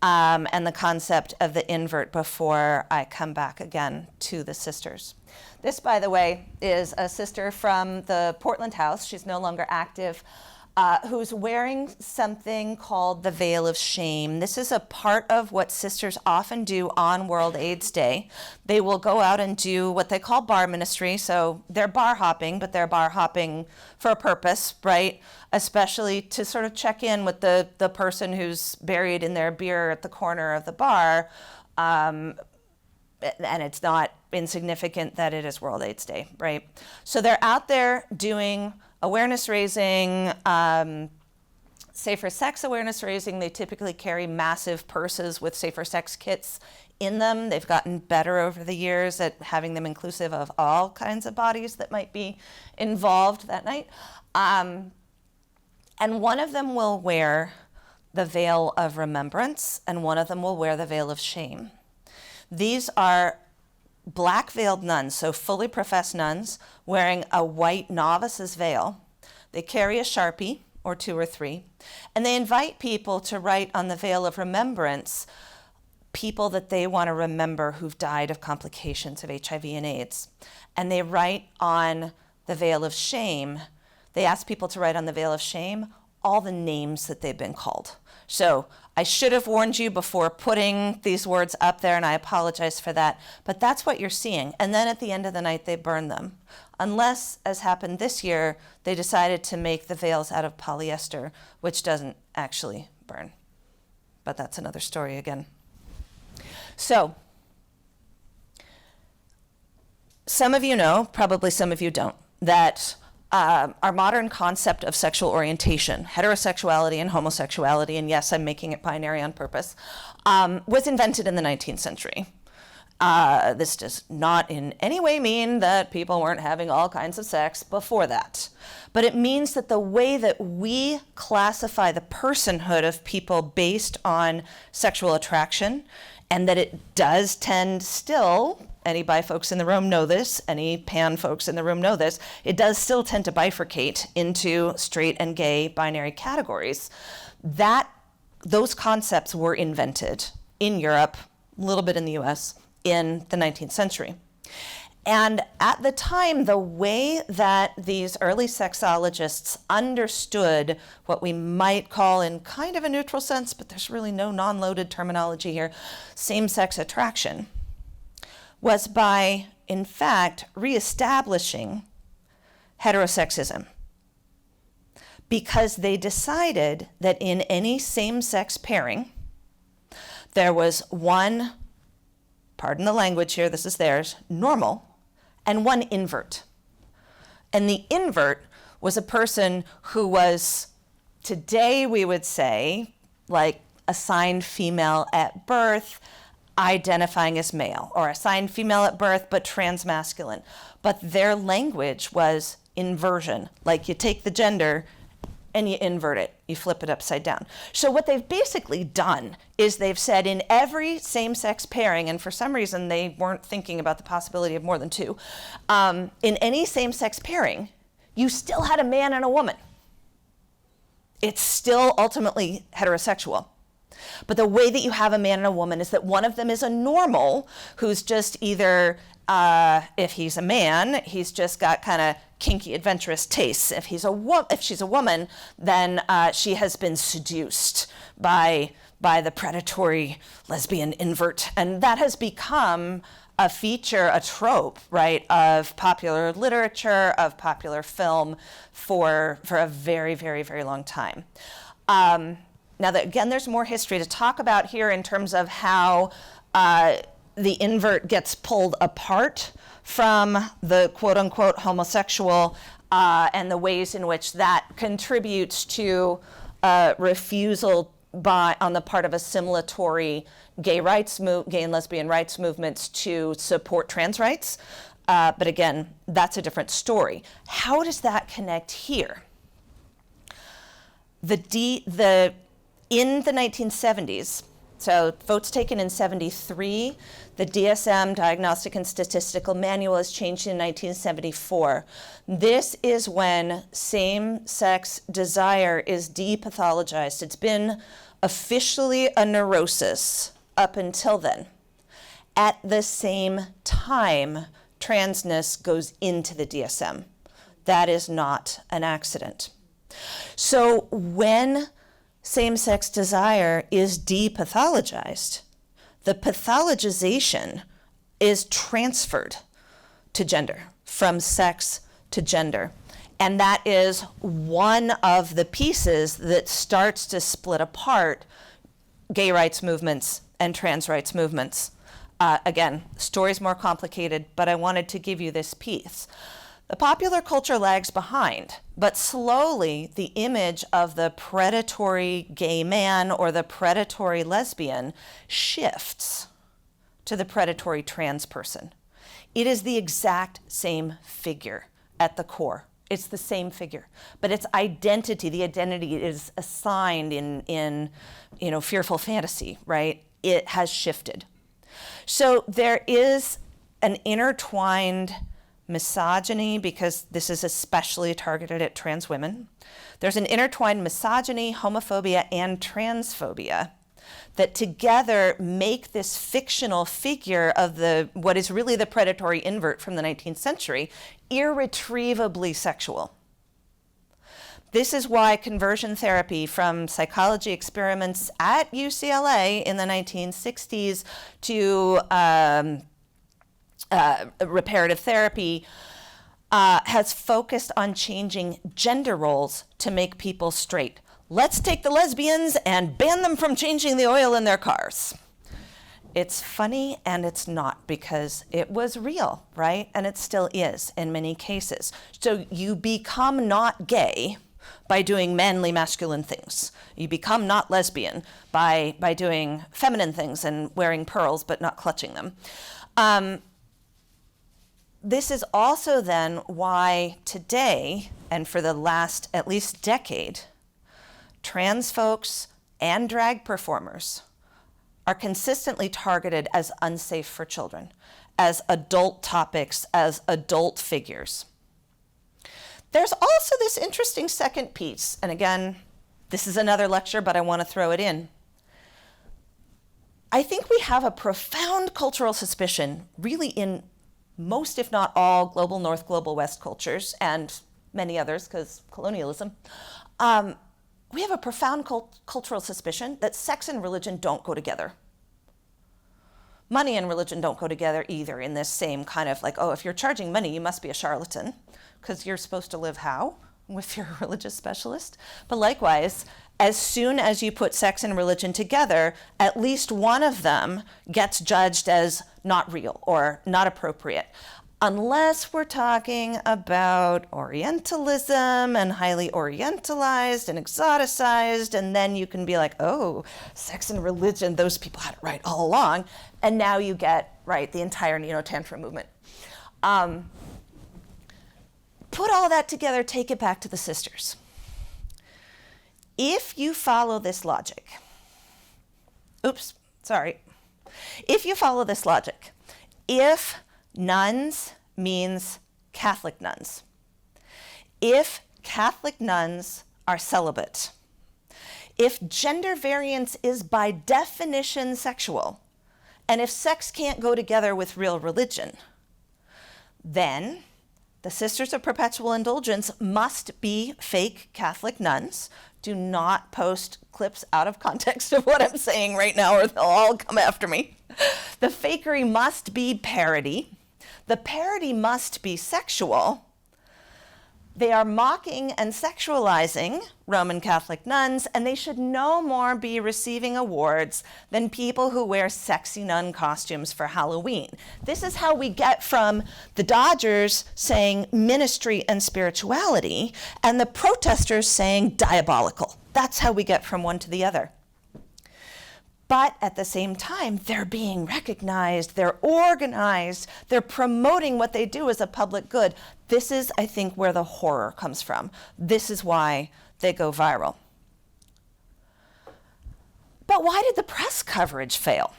and the concept of the invert before I come back again to the sisters. This, by the way, is a sister from the Portland house. She's no longer active. Who's wearing something called the veil of shame. This is a part of what sisters often do on World AIDS Day. They will go out and do what they call bar ministry. So they're bar hopping, but they're bar hopping for a purpose, right? Especially to sort of check in with the person who's buried in their beer at the corner of the bar. And it's not insignificant that it is World AIDS Day, right? So they're out there doing awareness raising, safer sex awareness raising. They typically carry massive purses with safer sex kits in them. They've gotten better over the years at having them inclusive of all kinds of bodies that might be involved that night. And one of them will wear the veil of remembrance, and one of them will wear the veil of shame. These are black veiled nuns, so fully professed nuns, wearing a white novice's veil. They carry a Sharpie, or 2 or 3, and they invite people to write on the veil of remembrance people that they want to remember who've died of complications of HIV and AIDS. And they write on the veil of shame, they ask people to write on the veil of shame all the names that they've been called. So I should have warned you before putting these words up there, and I apologize for that. But that's what you're seeing. And then at the end of the night, they burn them. Unless, as happened this year, they decided to make the veils out of polyester, which doesn't actually burn. But that's another story again. So some of you know, probably some of you don't, that our modern concept of sexual orientation, heterosexuality and homosexuality, and yes, I'm making it binary on purpose, was invented in the 19th century. This does not in any way mean that people weren't having all kinds of sex before that. But it means that the way that we classify the personhood of people based on sexual attraction, and that it does tend still, any bi folks in the room know this, any pan folks in the room know this, it does still tend to bifurcate into straight and gay binary categories. Those concepts were invented in Europe a little bit in the US, in the 19th century. And at the time, the way that these early sexologists understood what we might call, in kind of a neutral sense, but there's really no non-loaded terminology here, same-sex attraction, was by, in fact, reestablishing heterosexism. Because they decided that in any same-sex pairing, there was one, pardon the language here, this is theirs, normal, and one invert. And the invert was a person who was, today we would say, like assigned female at birth, identifying as male, or assigned female at birth but transmasculine. But their language was inversion, like you take the gender and you invert it, you flip it upside down. So what they've basically done is they've said in every same-sex pairing, and for some reason they weren't thinking about the possibility of more than two, in any same-sex pairing, you still had a man and a woman. It's still ultimately heterosexual. But the way that you have a man and a woman is that one of them is a normal who's just either, if he's a man, he's just got kind of kinky, adventurous tastes. If she's a woman, then she has been seduced by the predatory lesbian invert. And that has become a feature, a trope, right, of popular literature, of popular film for a very, very, very long time. Now, again, there's more history to talk about here in terms of how the invert gets pulled apart from the quote-unquote homosexual and the ways in which that contributes to refusal on the part of assimilatory gay and lesbian rights movements to support trans rights. But again, that's a different story. How does that connect here? In the 1970s, so votes taken in 73, the DSM, Diagnostic and Statistical Manual, is changed in 1974. This is when same-sex desire is depathologized. It's been officially a neurosis up until then. At the same time, transness goes into the DSM. That is not an accident. So when same-sex desire is depathologized, the pathologization is transferred to gender, from sex to gender. And that is one of the pieces that starts to split apart gay rights movements and trans rights movements. Again, story's more complicated, but I wanted to give you this piece. The popular culture lags behind, but slowly the image of the predatory gay man or the predatory lesbian shifts to the predatory trans person. It is the exact same figure at the core. It's the same figure, but its identity, the identity is assigned in fearful fantasy, right? It has shifted. So there is an intertwined misogyny, because this is especially targeted at trans women. There's an intertwined misogyny, homophobia, and transphobia that together make this fictional figure of what is really the predatory invert from the 19th century irretrievably sexual. This is why conversion therapy, from psychology experiments at UCLA in the 1960s to reparative therapy, has focused on changing gender roles to make people straight. Let's take the lesbians and ban them from changing the oil in their cars. It's funny and it's not, because it was real, right? And it still is in many cases. So you become not gay by doing manly, masculine things. You become not lesbian by doing feminine things and wearing pearls but not clutching them. This is also then why today, and for the last at least decade, trans folks and drag performers are consistently targeted as unsafe for children, as adult topics, as adult figures. There's also this interesting second piece, and again, this is another lecture, but I want to throw it in. I think we have a profound cultural suspicion, really in most, if not all, global North, global West cultures, and many others, because colonialism. We have a profound cultural suspicion that sex and religion don't go together. Money and religion don't go together either, in this same kind of like, oh, if you're charging money, you must be a charlatan, because you're supposed to live how? If you're a religious specialist. But likewise, as soon as you put sex and religion together, at least one of them gets judged as not real or not appropriate. Unless we're talking about Orientalism and highly Orientalized and exoticized, and then you can be like, oh, sex and religion, those people had it right all along. And now you get, right, the entire Neo-Tantra movement. Put all that together, take it back to the sisters. If you follow this logic, if you follow this logic, if nuns means Catholic nuns, if Catholic nuns are celibate, if gender variance is by definition sexual, and if sex can't go together with real religion, then the Sisters of Perpetual Indulgence must be fake Catholic nuns. Do not post clips out of context of what I'm saying right now, or they'll all come after me. The fakery must be parody. The parody must be sexual. They are mocking and sexualizing Roman Catholic nuns, and they should no more be receiving awards than people who wear sexy nun costumes for Halloween. This is how we get from the Dodgers saying ministry and spirituality and the protesters saying diabolical. That's how we get from one to the other. But at the same time, they're being recognized, they're organized, they're promoting what they do as a public good. This is, I think, where the horror comes from. This is why they go viral. But why did the press coverage fail?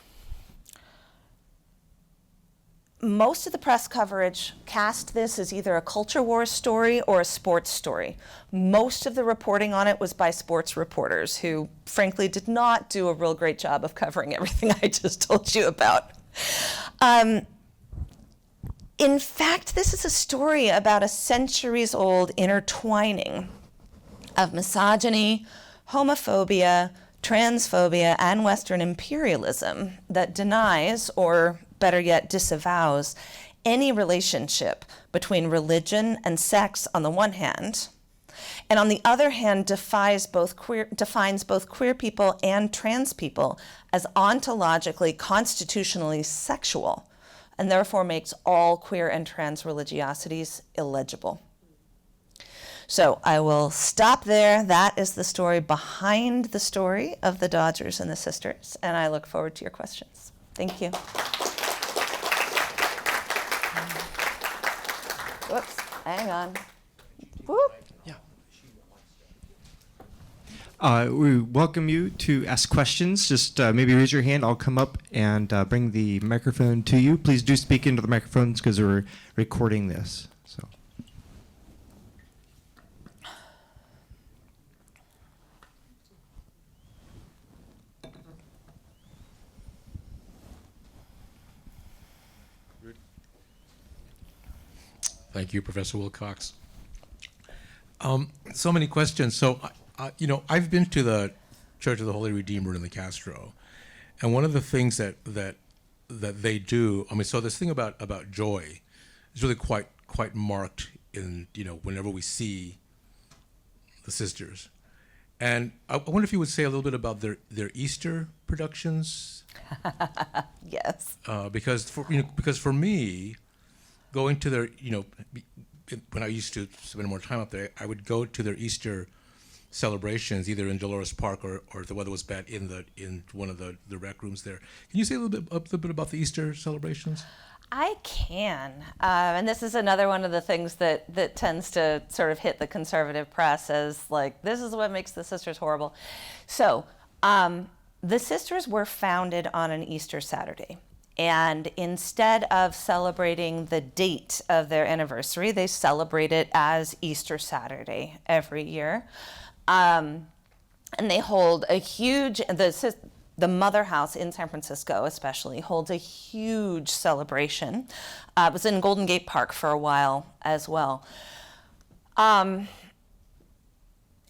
Most of the press coverage cast this as either a culture war story or a sports story. Most of the reporting on it was by sports reporters who, frankly, did not do a real great job of covering everything I just told you about. In fact, this is a story about a centuries-old intertwining of misogyny, homophobia, transphobia, and Western imperialism that denies, or better yet, disavows any relationship between religion and sex on the one hand, and on the other hand defines both queer people and trans people as ontologically, constitutionally sexual, and therefore makes all queer and trans religiosities illegible. So I will stop there. That is the story behind the story of the Dodgers and the Sisters, and I look forward to your questions. Thank you. Whoops, hang on. Whoop. We welcome you to ask questions. Just maybe raise your hand. I'll come up and bring the microphone to you. Please do speak into the microphones because we're recording this. So. Thank you, Professor Wilcox. So many questions. So, I've been to the Church of the Holy Redeemer in the Castro, and one of the things that they do, so this thing about joy is really quite marked in, whenever we see the sisters. And I wonder if you would say a little bit about their Easter productions. Yes. Because for me, going to their, when I used to spend more time up there, I would go to their Easter celebrations, either in Dolores Park or if the weather was bad, in one of the rec rooms there. Can you say a little bit about the Easter celebrations? I can, and this is another one of the things that tends to sort of hit the conservative press as like, this is what makes the sisters horrible. So the sisters were founded on an Easter Saturday. And instead of celebrating the date of their anniversary, they celebrate it as Easter Saturday every year. And they hold a huge, the Mother House in San Francisco especially holds a huge celebration. It was in Golden Gate Park for a while as well. And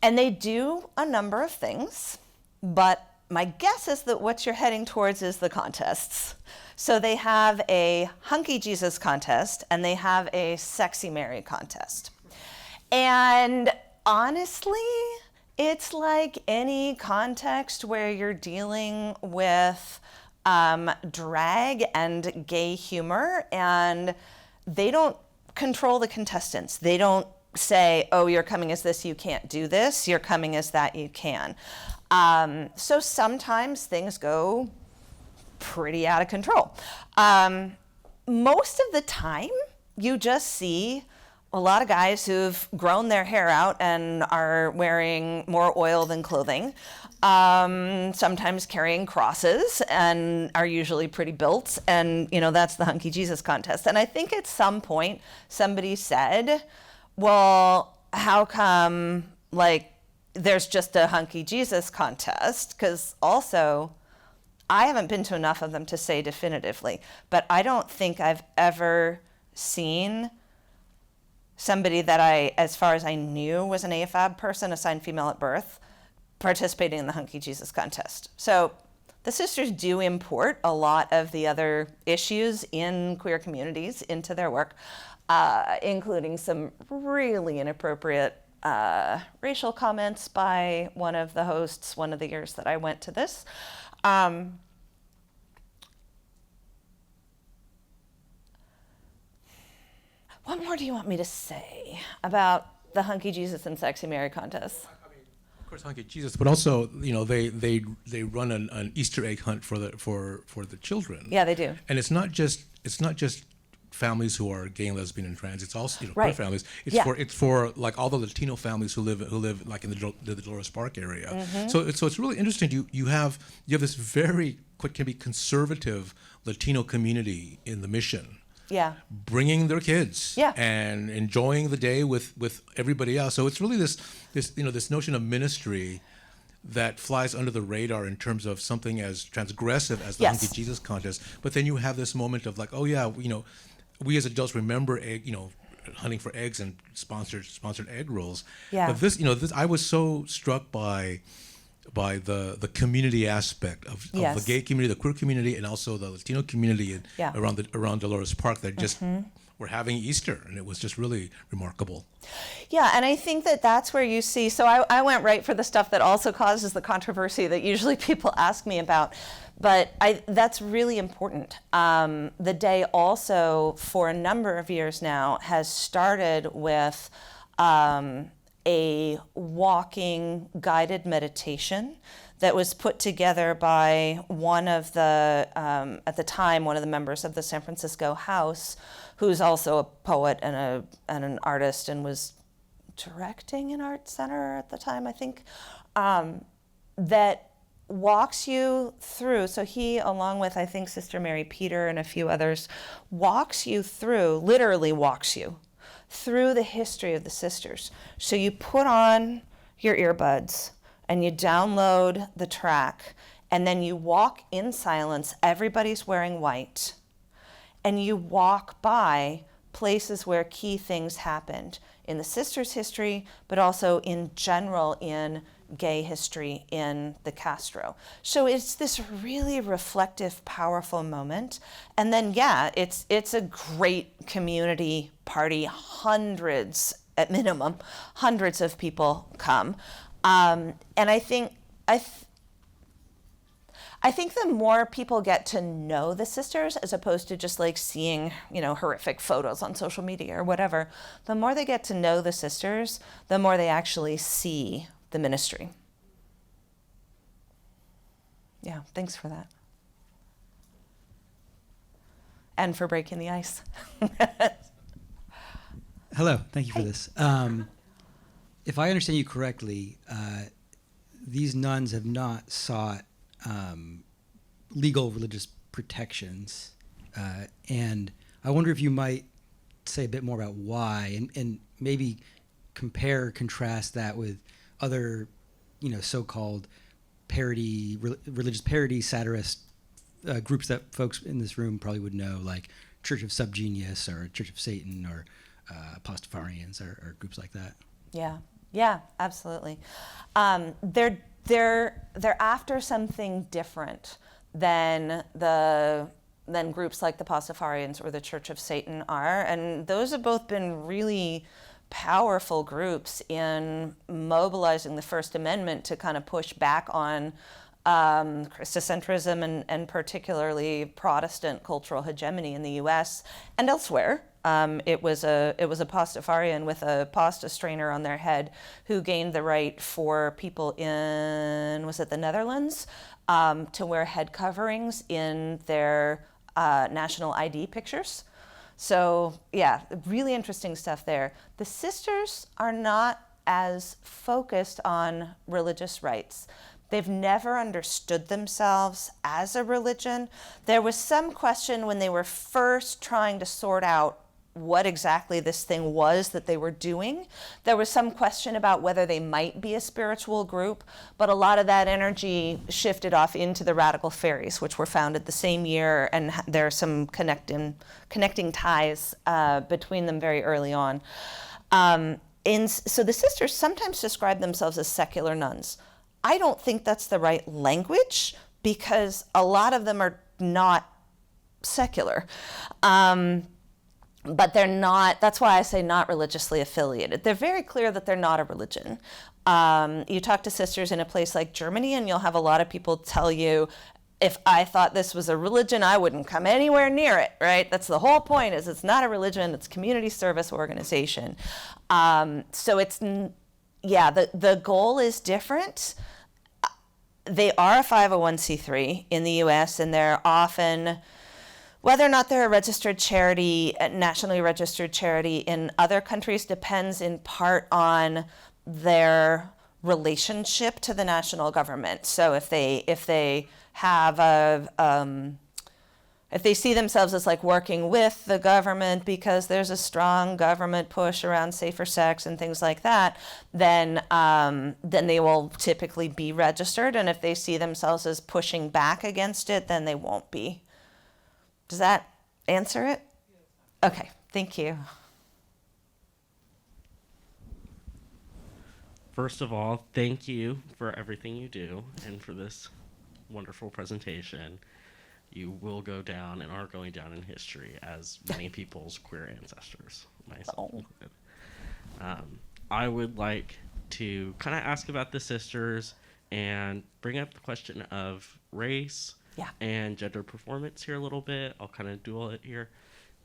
they do a number of things, but my guess is that what you're heading towards is the contests. So they have a Hunky Jesus contest and they have a Sexy Mary contest. And honestly, it's like any context where you're dealing with drag and gay humor, and they don't control the contestants. They don't say, oh, you're coming as this, you can't do this. You're coming as that, you can. So sometimes things go pretty out of control. Most of the time, you just see a lot of guys who've grown their hair out and are wearing more oil than clothing, sometimes carrying crosses and are usually pretty built. And, you know, that's the Hunky Jesus contest. And I think at some point somebody said, well, how come, like, there's just a Hunky Jesus contest? Because also, I haven't been to enough of them to say definitively, but I don't think I've ever seen somebody that I, as far as I knew, was an AFAB person, assigned female at birth, participating in the Hunky Jesus contest. So the sisters do import a lot of the other issues in queer communities into their work, including some really inappropriate racial comments by one of the hosts one of the years that I went to this. What more do you want me to say about the Hunky Jesus and Sexy Mary contests? I mean, of course, Hunky Jesus, but also, you know, they run an Easter egg hunt for the children. Yeah, they do. And it's not just families who are gay and lesbian and trans. It's also, you know, Right. queer families. Yeah. It's for like all the Latino families who live like in the Dolores Park area. Mm-hmm. So it's really interesting. You have this very what can be conservative Latino community in the Mission. Yeah. Bringing their kids. Yeah. And enjoying the day with everybody else. So it's really this notion of ministry that flies under the radar in terms of something as transgressive as the Yes. Hunky Jesus contest. But then you have this moment of like, oh yeah, you know, we as adults remember hunting for eggs and sponsored egg rolls. Yeah. But this I was so struck by the community aspect of Yes. the gay community, the queer community, and also the Latino community Yeah. around Dolores Park that just were having Easter, and it was just really remarkable. Yeah, and I think that that's where you see, so I went right for the stuff that also causes the controversy that usually people ask me about, but that's really important. The day also, for a number of years now, has started with a walking guided meditation that was put together by one of the, at the time, one of the members of the San Francisco House, who's also a poet and an artist and was directing an art center at the time, I think, that walks you through. So he, along with, I think, Sister Mary Peter and a few others, literally walks you through the history of the sisters. So you put on your earbuds and you download the track, and then you walk in silence. Everybody's wearing white. And you walk by places where key things happened in the sisters' history, but also in general in gay history in the Castro. So it's this really reflective, powerful moment. And then, yeah, it's a great community party. Hundreds, at minimum, hundreds of people come. And I think the more people get to know the sisters, as opposed to just like seeing, horrific photos on social media or whatever, the more they get to know the sisters, the more they actually see the ministry. Yeah, thanks for that. And for breaking the ice. Hello, thank you for this. If I understand you correctly, these nuns have not sought legal religious protections, and I wonder if you might say a bit more about why, and maybe compare or contrast that with other, so-called parody, religious parody, satirist groups that folks in this room probably would know, like Church of Subgenius or Church of Satan or Pastafarians or groups like that. Yeah, absolutely. They're after something different than groups like the Pastafarians or the Church of Satan are, and those have both been really powerful groups in mobilizing the First Amendment to kind of push back on Christocentrism and particularly Protestant cultural hegemony in the U.S. and elsewhere. It was a Pastafarian with a pasta strainer on their head who gained the right for people in, was it the Netherlands, to wear head coverings in their national ID pictures. So yeah, really interesting stuff there. The sisters are not as focused on religious rights. They've never understood themselves as a religion. There was some question when they were first trying to sort out what exactly this thing was that they were doing. There was some question about whether they might be a spiritual group, but a lot of that energy shifted off into the Radical Fairies, which were founded the same year, and there are some connecting ties between them very early on. So the sisters sometimes describe themselves as secular nuns. I don't think that's the right language because a lot of them are not secular. But they're not, that's why I say not religiously affiliated. They're very clear that they're not a religion. You talk to sisters in a place like Germany and you'll have a lot of people tell you, if I thought this was a religion, I wouldn't come anywhere near it, right? That's the whole point, is it's not a religion, it's a community service organization. So it's, yeah, the goal is different. They are a 501c3 in the US, and they're often, whether or not they're a registered charity, a nationally registered charity in other countries depends in part on their relationship to the national government. So if they have if they see themselves as like working with the government because there's a strong government push around safer sex and things like that, then they will typically be registered. And if they see themselves as pushing back against it, then they won't be. Does that answer it? Okay, thank you. First of all, thank you for everything you do and for this wonderful presentation. You will go down and are going down in history as many people's queer ancestors, myself included. I would like to kind of ask about the sisters and bring up the question of race and gender performance here a little bit. I'll kind of dual it here.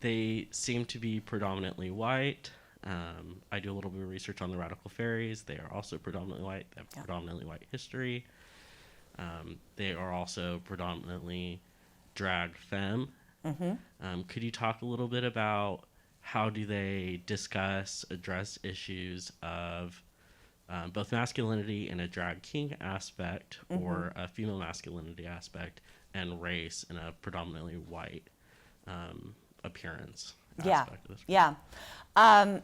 They seem to be predominantly white. I do a little bit of research on the Radical Fairies. They are also predominantly white. They have predominantly white history. They are also predominantly drag femme. Could you talk a little bit about how do they address issues of both masculinity in a drag king aspect or a female masculinity aspect and race in a predominantly white appearance aspect of this?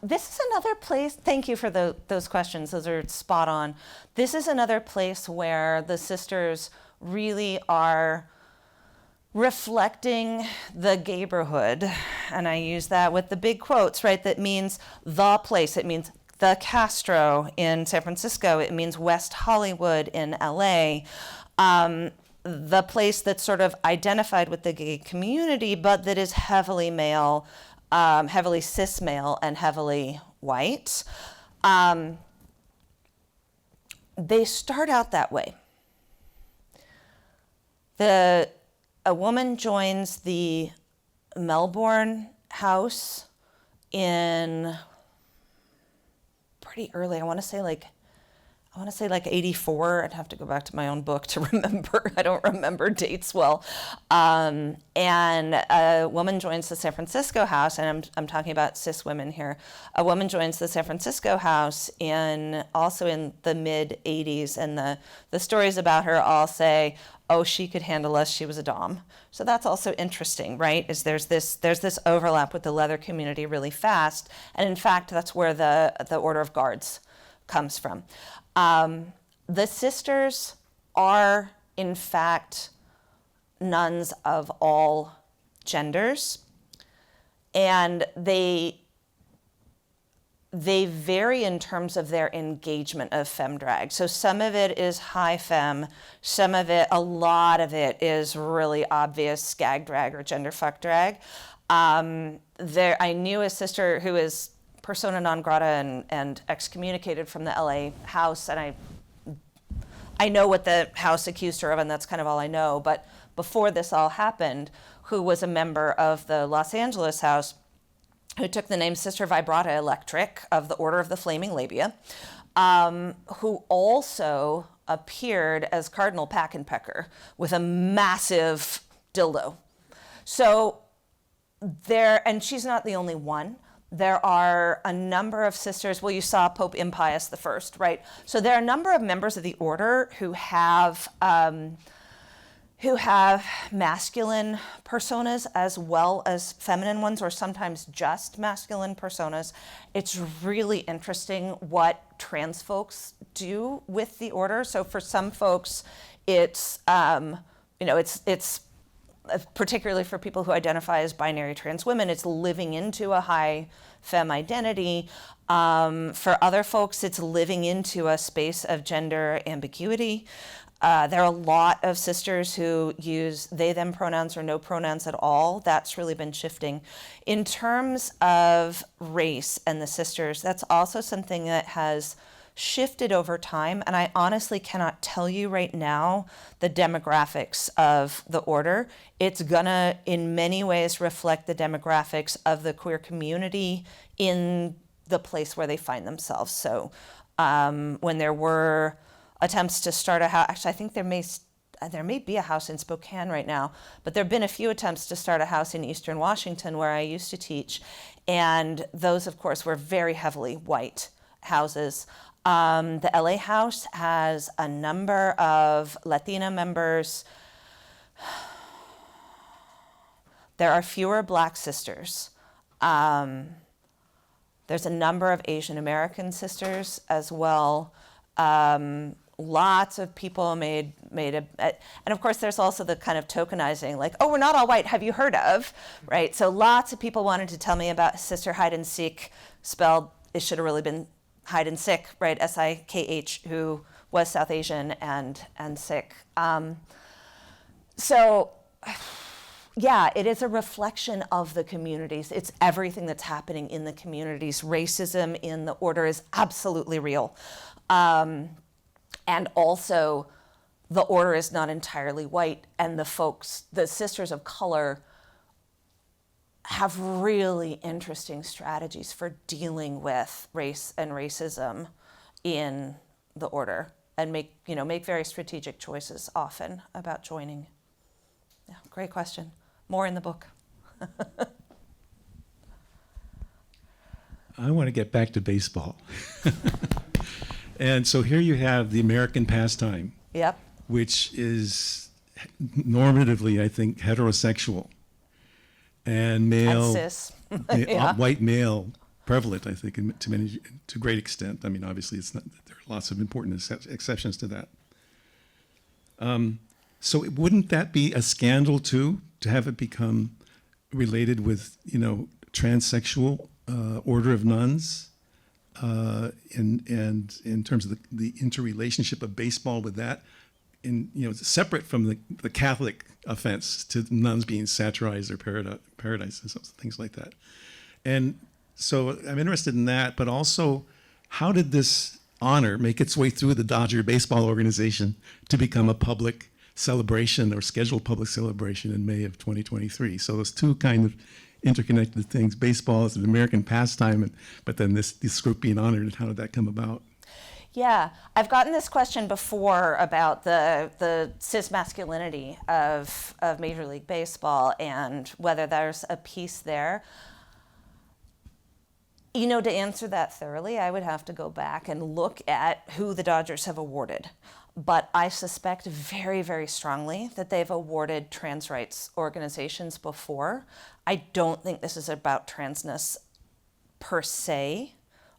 This is another place, thank you for those questions, those are spot on. This is another place where the sisters really are reflecting the gayborhood, and I use that with the big quotes, right? That means the place, it means the Castro in San Francisco, it means West Hollywood in LA, the place that's sort of identified with the gay community, but that is heavily male, heavily cis male, and heavily white. They start out that way. A woman joins the Melbourne house in pretty early. I want to say like 84. I'd have to go back to my own book to remember. I don't remember dates well. And a woman joins the San Francisco house, and I'm talking about cis women here. A woman joins the San Francisco house also in the mid 80s, and the stories about her all say, oh, she could handle us, she was a dom. So that's also interesting, right? Is there's this overlap with the leather community really fast, and in fact, that's where the Order of Guards comes from. The sisters are, in fact, nuns of all genders, and they vary in terms of their engagement of femme drag. So some of it is high femme, some of it, a lot of it is really obvious skag drag or gender fuck drag. I knew a sister who is persona non grata and excommunicated from the LA house, and I know what the house accused her of, and that's kind of all I know. But before this all happened, who was a member of the Los Angeles house, who took the name Sister Vibrata Electric of the Order of the Flaming Labia, who also appeared as Cardinal Packenpecker with a massive dildo. So and she's not the only one. There are a number of sisters. Well, you saw Pope Impius I, right? So there are a number of members of the order who have masculine personas as well as feminine ones, or sometimes just masculine personas. It's really interesting what trans folks do with the order. So for some folks, it's particularly for people who identify as binary trans women, it's living into a high femme identity. For other folks, it's living into a space of gender ambiguity. There are a lot of sisters who use they, them pronouns or no pronouns at all. That's really been shifting. In terms of race and the sisters, that's also something that has shifted over time, and I honestly cannot tell you right now the demographics of the order. It's gonna, in many ways, reflect the demographics of the queer community in the place where they find themselves. So when there were attempts to start a house, actually I think there may be a house in Spokane right now, but there have been a few attempts to start a house in Eastern Washington where I used to teach, and those, of course, were very heavily white houses. The LA house has a number of Latina members. There are fewer Black sisters. There's a number of Asian American sisters as well. Lots of people made and of course there's also the kind of tokenizing, like, oh, we're not all white, have you heard of, right? So lots of people wanted to tell me about Sister Hide and Seek, spelled, it should have really been Hide and Sick, right? S-I-K-H, who was South Asian and Sikh. So, yeah, it is a reflection of the communities. It's everything that's happening in the communities. Racism in the order is absolutely real. And also, the order is not entirely white, and the sisters of color have really interesting strategies for dealing with race and racism in the order, and make very strategic choices often about joining. Yeah, great question. More in the book. I want to get back to baseball. And so here you have the American pastime, Yep. which is normatively, I think, heterosexual and male, And cis. Yeah. white male prevalent, I think, to a great extent. I mean, obviously, it's not. There are lots of important exceptions to that. So wouldn't that be a scandal too, to have it become related with, transsexual order of nuns, and in terms of the interrelationship of baseball with that, separate from the Catholic offense to nuns being satirized or paradise and things like that. And so I'm interested in that, but also, how did this honor make its way through the Dodger baseball organization to become a public celebration or scheduled public celebration in May of 2023? So those two kind of interconnected things. Baseball is an American pastime, but then this group being honored, and how did that come about? Yeah, I've gotten this question before about the cis masculinity of Major League Baseball and whether there's a piece there. To answer that thoroughly, I would have to go back and look at who the Dodgers have awarded. But I suspect very, very strongly that they've awarded trans rights organizations before. I don't think this is about transness per se,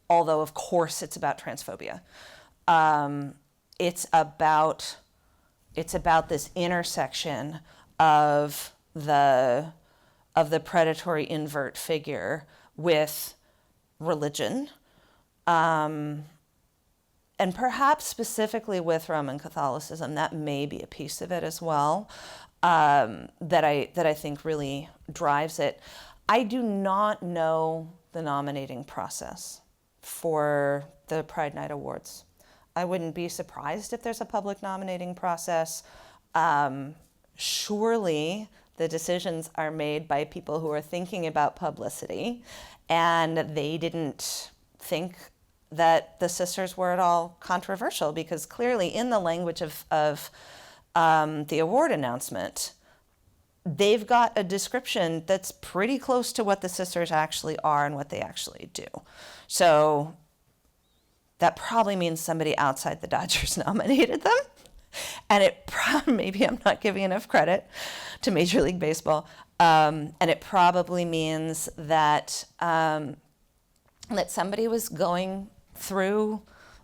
although of course it's about transphobia. It's about It's about this intersection of the predatory invert figure with religion, and perhaps specifically with Roman Catholicism. That may be a piece of it as well, that I think really drives it. I do not know the nominating process for the Pride Night Awards. I wouldn't be surprised if there's a public nominating process. Surely the decisions are made by people who are thinking about publicity, and they didn't think that the sisters were at all controversial, because clearly in the language of the award announcement, they've got a description that's pretty close to what the sisters actually are and what they actually do. So that probably means somebody outside the Dodgers nominated them. And maybe I'm not giving enough credit to Major League Baseball. And it probably means that that somebody was going through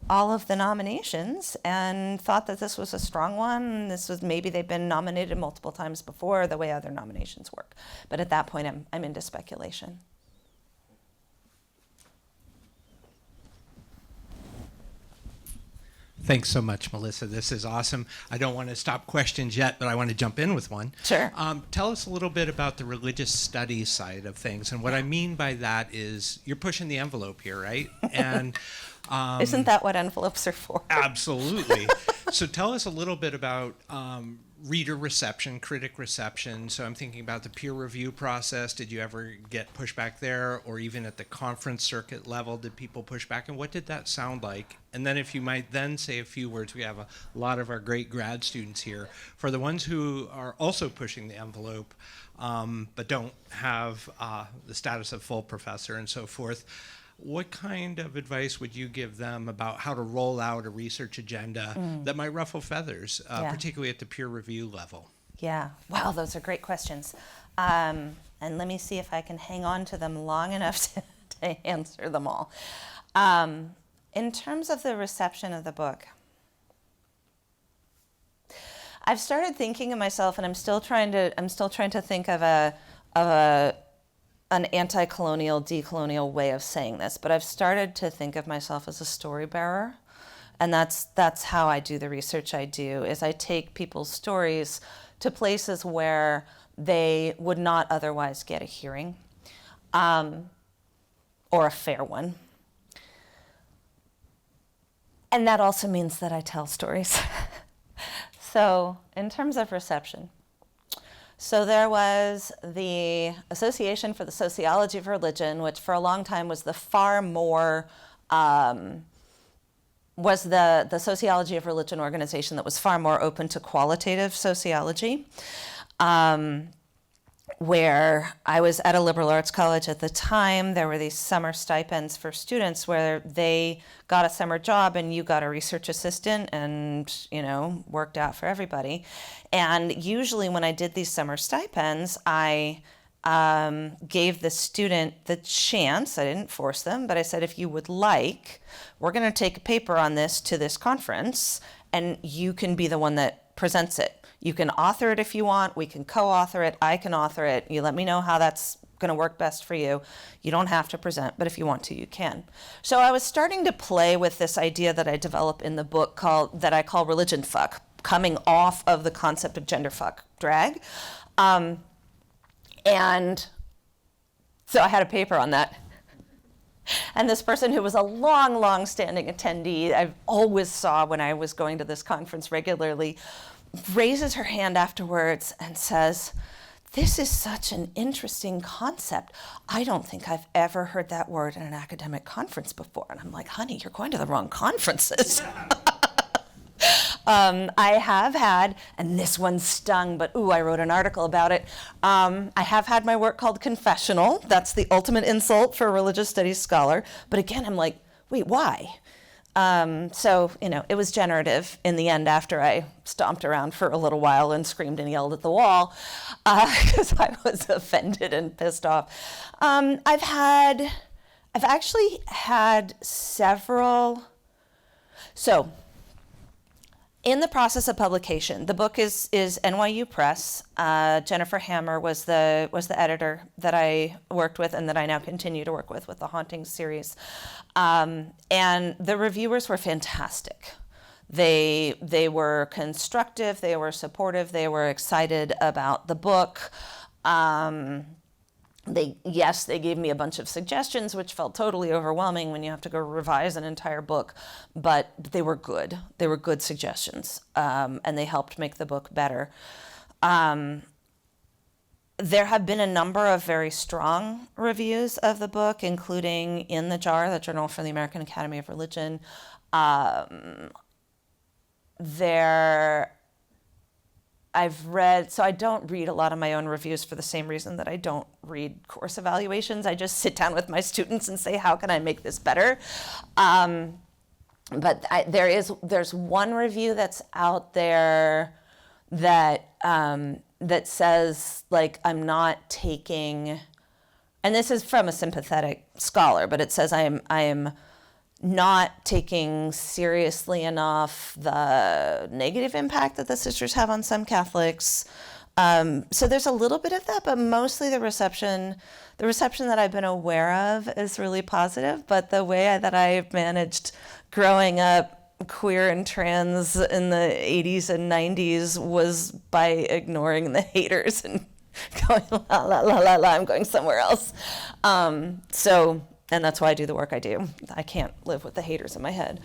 all of the nominations and thought that this was a strong one. Maybe they've been nominated multiple times before, the way other nominations work. But at that point, I'm into speculation. Thanks so much, Melissa. This is awesome. I don't want to stop questions yet, but I want to jump in with one. Sure. Tell us a little bit about the religious studies side of things. And what I mean by that is you're pushing the envelope here, right? And isn't that what envelopes are for? Absolutely. So tell us a little bit about reader reception, critic reception. So I'm thinking about the peer review process. Did you ever get pushback there? Or even at the conference circuit level, did people push back? And what did that sound like? And then if you might then say a few words, we have a lot of our great grad students here. For the ones who are also pushing the envelope, but don't have the status of full professor and so forth, what kind of advice would you give them about how to roll out a research agenda that might ruffle feathers, particularly at the peer review level? Yeah. Wow, those are great questions. And let me see if I can hang on to them long enough to answer them all. In terms of the reception of the book, I've started thinking of myself, and I'm still trying to think of an anti-colonial, decolonial way of saying this, but I've started to think of myself as a story bearer, and that's how I do the research I do. Is I take people's stories to places where they would not otherwise get a hearing, or a fair one. And that also means that I tell stories. So in terms of reception, so there was the Association for the Sociology of Religion, which for a long time was the sociology of religion organization that was far more open to qualitative sociology. Where I was at a liberal arts college at the time, there were these summer stipends for students where they got a summer job and you got a research assistant, and, worked out for everybody. And usually when I did these summer stipends, I gave the student the chance, I didn't force them, but I said, if you would like, we're going to take a paper on this to this conference, and you can be the one that presents it. You can author it if you want. We can co-author it. I can author it. You let me know how that's going to work best for you. You don't have to present, but if you want to, you can. So I was starting to play with this idea that I develop in the book that I call religion fuck, coming off of the concept of gender fuck drag. And so I had a paper on that. And this person, who was a long-standing attendee, I always saw when I was going to this conference regularly, raises her hand afterwards and says, "This is such an interesting concept. I don't think I've ever heard that word in an academic conference before." And I'm like, honey, you're going to the wrong conferences. I have had, and this one stung, but I wrote an article about it. I have had my work called confessional. That's the ultimate insult for a religious studies scholar. But again, I'm like, wait, why? So, it was generative in the end after I stomped around for a little while and screamed and yelled at the wall because I was offended and pissed off. I've actually had several. So in the process of publication. The book is NYU Press. Jennifer Hammer was the editor that I worked with and that I now continue to work with the Hauntings series. And the reviewers were fantastic. They were constructive, they were supportive, they were excited about the book. They gave me a bunch of suggestions, which felt totally overwhelming when you have to go revise an entire book, but they were good. They were good suggestions, and they helped make the book better. There have been a number of very strong reviews of the book, including in the JAR, the Journal for the American Academy of Religion. I've read, so I don't read a lot of my own reviews for the same reason that I don't read course evaluations. I just sit down with my students and say, how can I make this better? But there's one review that's out there that says, like, I'm not taking, and this is from a sympathetic scholar, but it says I am not taking seriously enough the negative impact that the sisters have on some Catholics. So there's a little bit of that, but mostly the reception that I've been aware of is really positive. But the way that I've managed growing up queer and trans in the 80s and 90s was by ignoring the haters and going, la, la, la, la, la, I'm going somewhere else. And that's why I do the work I do. I can't live with the haters in my head.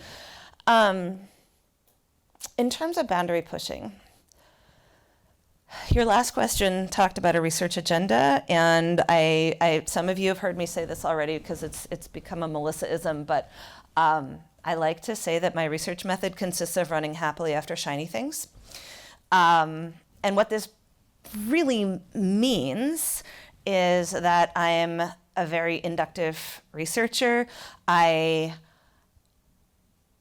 In terms of boundary pushing, your last question talked about a research agenda, and I some of you have heard me say this already because it's become a Melissa-ism, but I like to say that my research method consists of running happily after shiny things. And what this really means is that I'm a very inductive researcher. I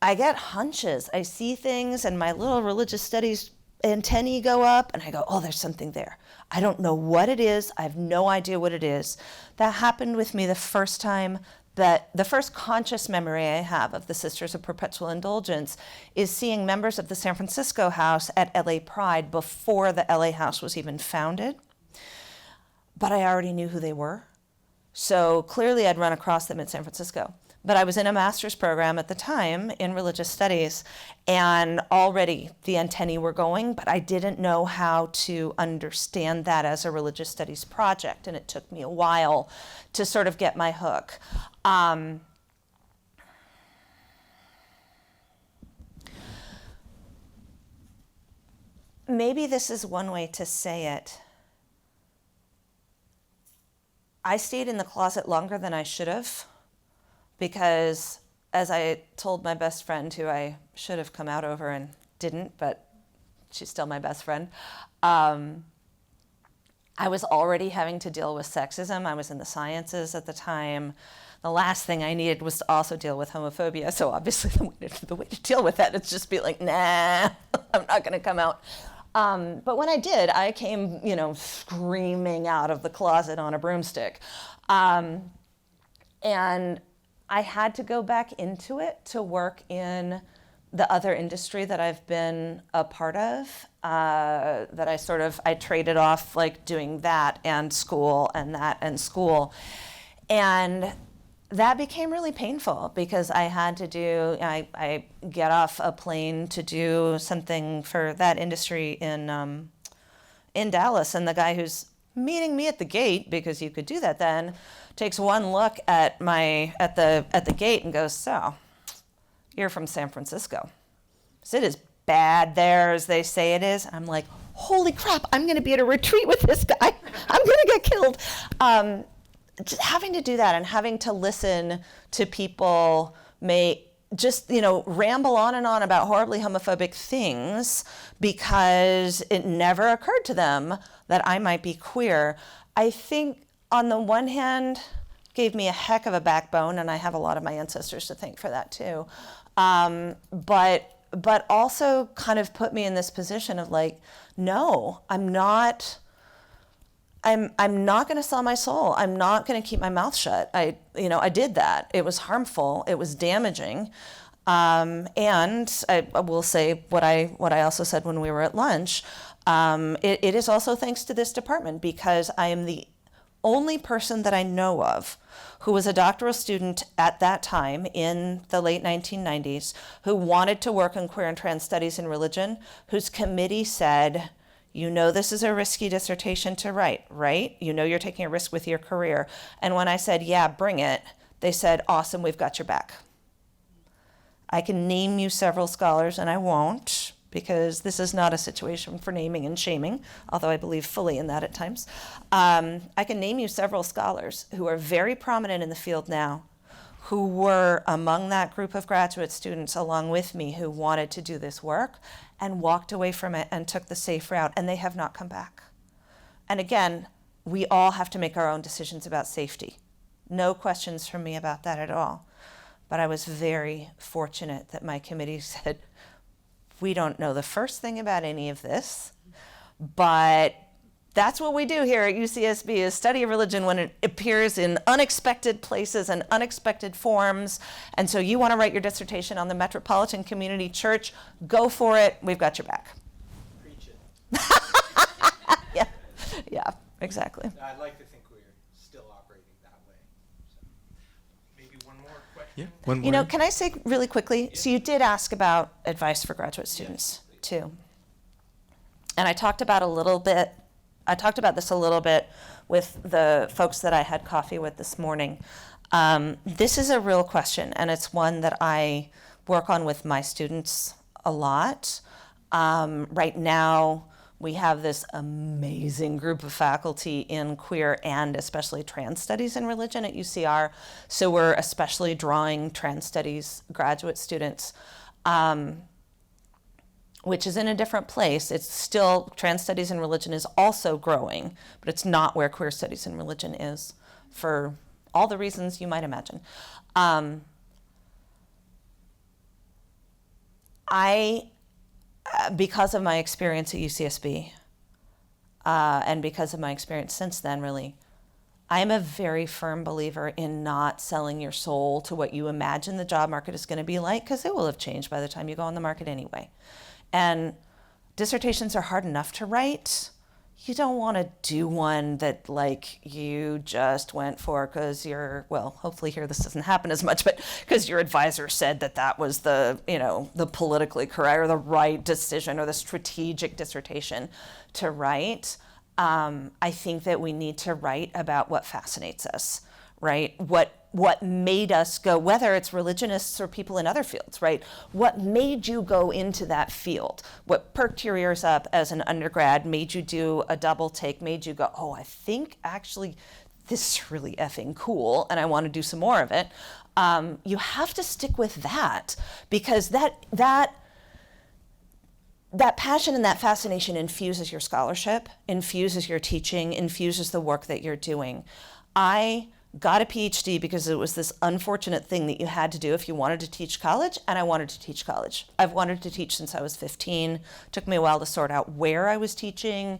get hunches. I see things and my little religious studies antennae go up and I go, oh, there's something there. I don't know what it is. I have no idea what it is. That happened with me the first time. The first conscious memory I have of the Sisters of Perpetual Indulgence is seeing members of the San Francisco house at LA Pride before the LA house was even founded. But I already knew who they were. So clearly I'd run across them in San Francisco. But I was in a master's program at the time in religious studies, and already the antennae were going, but I didn't know how to understand that as a religious studies project, and it took me a while to sort of get my hook. Maybe this is one way to say it. I stayed in the closet longer than I should have because, as I told my best friend, who I should have come out over and didn't, but she's still my best friend, I was already having to deal with sexism. I was in the sciences at the time. The last thing I needed was to also deal with homophobia. So obviously the way to deal with that is just be like, nah, I'm not going to come out. But when I did, I came, screaming out of the closet on a broomstick. And I had to go back into it to work in the other industry that I've been a part of, that I traded off, like doing that and school and that and school. And that became really painful because I had to I get off a plane to do something for that industry in Dallas, and the guy who's meeting me at the gate, because you could do that then, takes one look at the gate and goes, so, you're from San Francisco. Is it as bad there as they say it is? I'm like, holy crap, I'm going to be at a retreat with this guy. I'm going to get killed. Just having to do that and having to listen to people ramble on and on about horribly homophobic things because it never occurred to them that I might be queer, I think on the one hand gave me a heck of a backbone, and I have a lot of my ancestors to thank for that too. But also kind of put me in this position of like, no, I'm not going to sell my soul. I'm not going to keep my mouth shut. I did that. It was harmful. It was damaging. And I will say what I also said when we were at lunch. It is also thanks to this department, because I am the only person that I know of who was a doctoral student at that time in the late 1990s who wanted to work in queer and trans studies and religion, whose committee said, you know this is a risky dissertation to write, right? You know you're taking a risk with your career. And when I said, yeah, bring it, they said, awesome, we've got your back. I can name you several scholars, and I won't, because this is not a situation for naming and shaming, although I believe fully in that at times. I can name you several scholars who are very prominent in the field now, who were among that group of graduate students along with me who wanted to do this work and walked away from it and took the safe route, and they have not come back. And again, we all have to make our own decisions about safety. No questions from me about that at all. But I was very fortunate that my committee said, we don't know the first thing about any of this, but that's what we do here at UCSB, is study religion when it appears in unexpected places and unexpected forms. And so you want to write your dissertation on the Metropolitan Community Church, go for it. We've got your back. Preach it. Yeah, exactly. I'd like to think we're still operating that way. So maybe one more question. Yeah, one more. You know, can I say really quickly? So you did ask about advice for graduate students too. And I talked about this a little bit with the folks that I had coffee with this morning. This is a real question, and it's one that I work on with my students a lot. Right now, we have this amazing group of faculty in queer and especially trans studies and religion at UCR. So we're especially drawing trans studies graduate students, which is in a different place. It's still, trans studies and religion is also growing, but it's not where queer studies and religion is, for all the reasons you might imagine. Because of my experience at UCSB, and because of my experience since then, really, I am a very firm believer in not selling your soul to what you imagine the job market is going to be like, because it will have changed by the time you go on the market anyway. And dissertations are hard enough to write. You don't want to do one that like you just went for because hopefully here this doesn't happen as much, but because your advisor said that was the politically correct or the right decision or the strategic dissertation to write. I think that we need to write about what fascinates us, right? What made us go, whether it's religionists or people in other fields, right? What made you go into that field? What perked your ears up as an undergrad, made you do a double take, made you go, oh, I think actually this is really effing cool and I want to do some more of it. You have to stick with that, because that passion and that fascination infuses your scholarship, infuses your teaching, infuses the work that you're doing. I got a PhD because it was this unfortunate thing that you had to do if you wanted to teach college, and I wanted to teach college. I've wanted to teach since I was 15. Took me a while to sort out where I was teaching,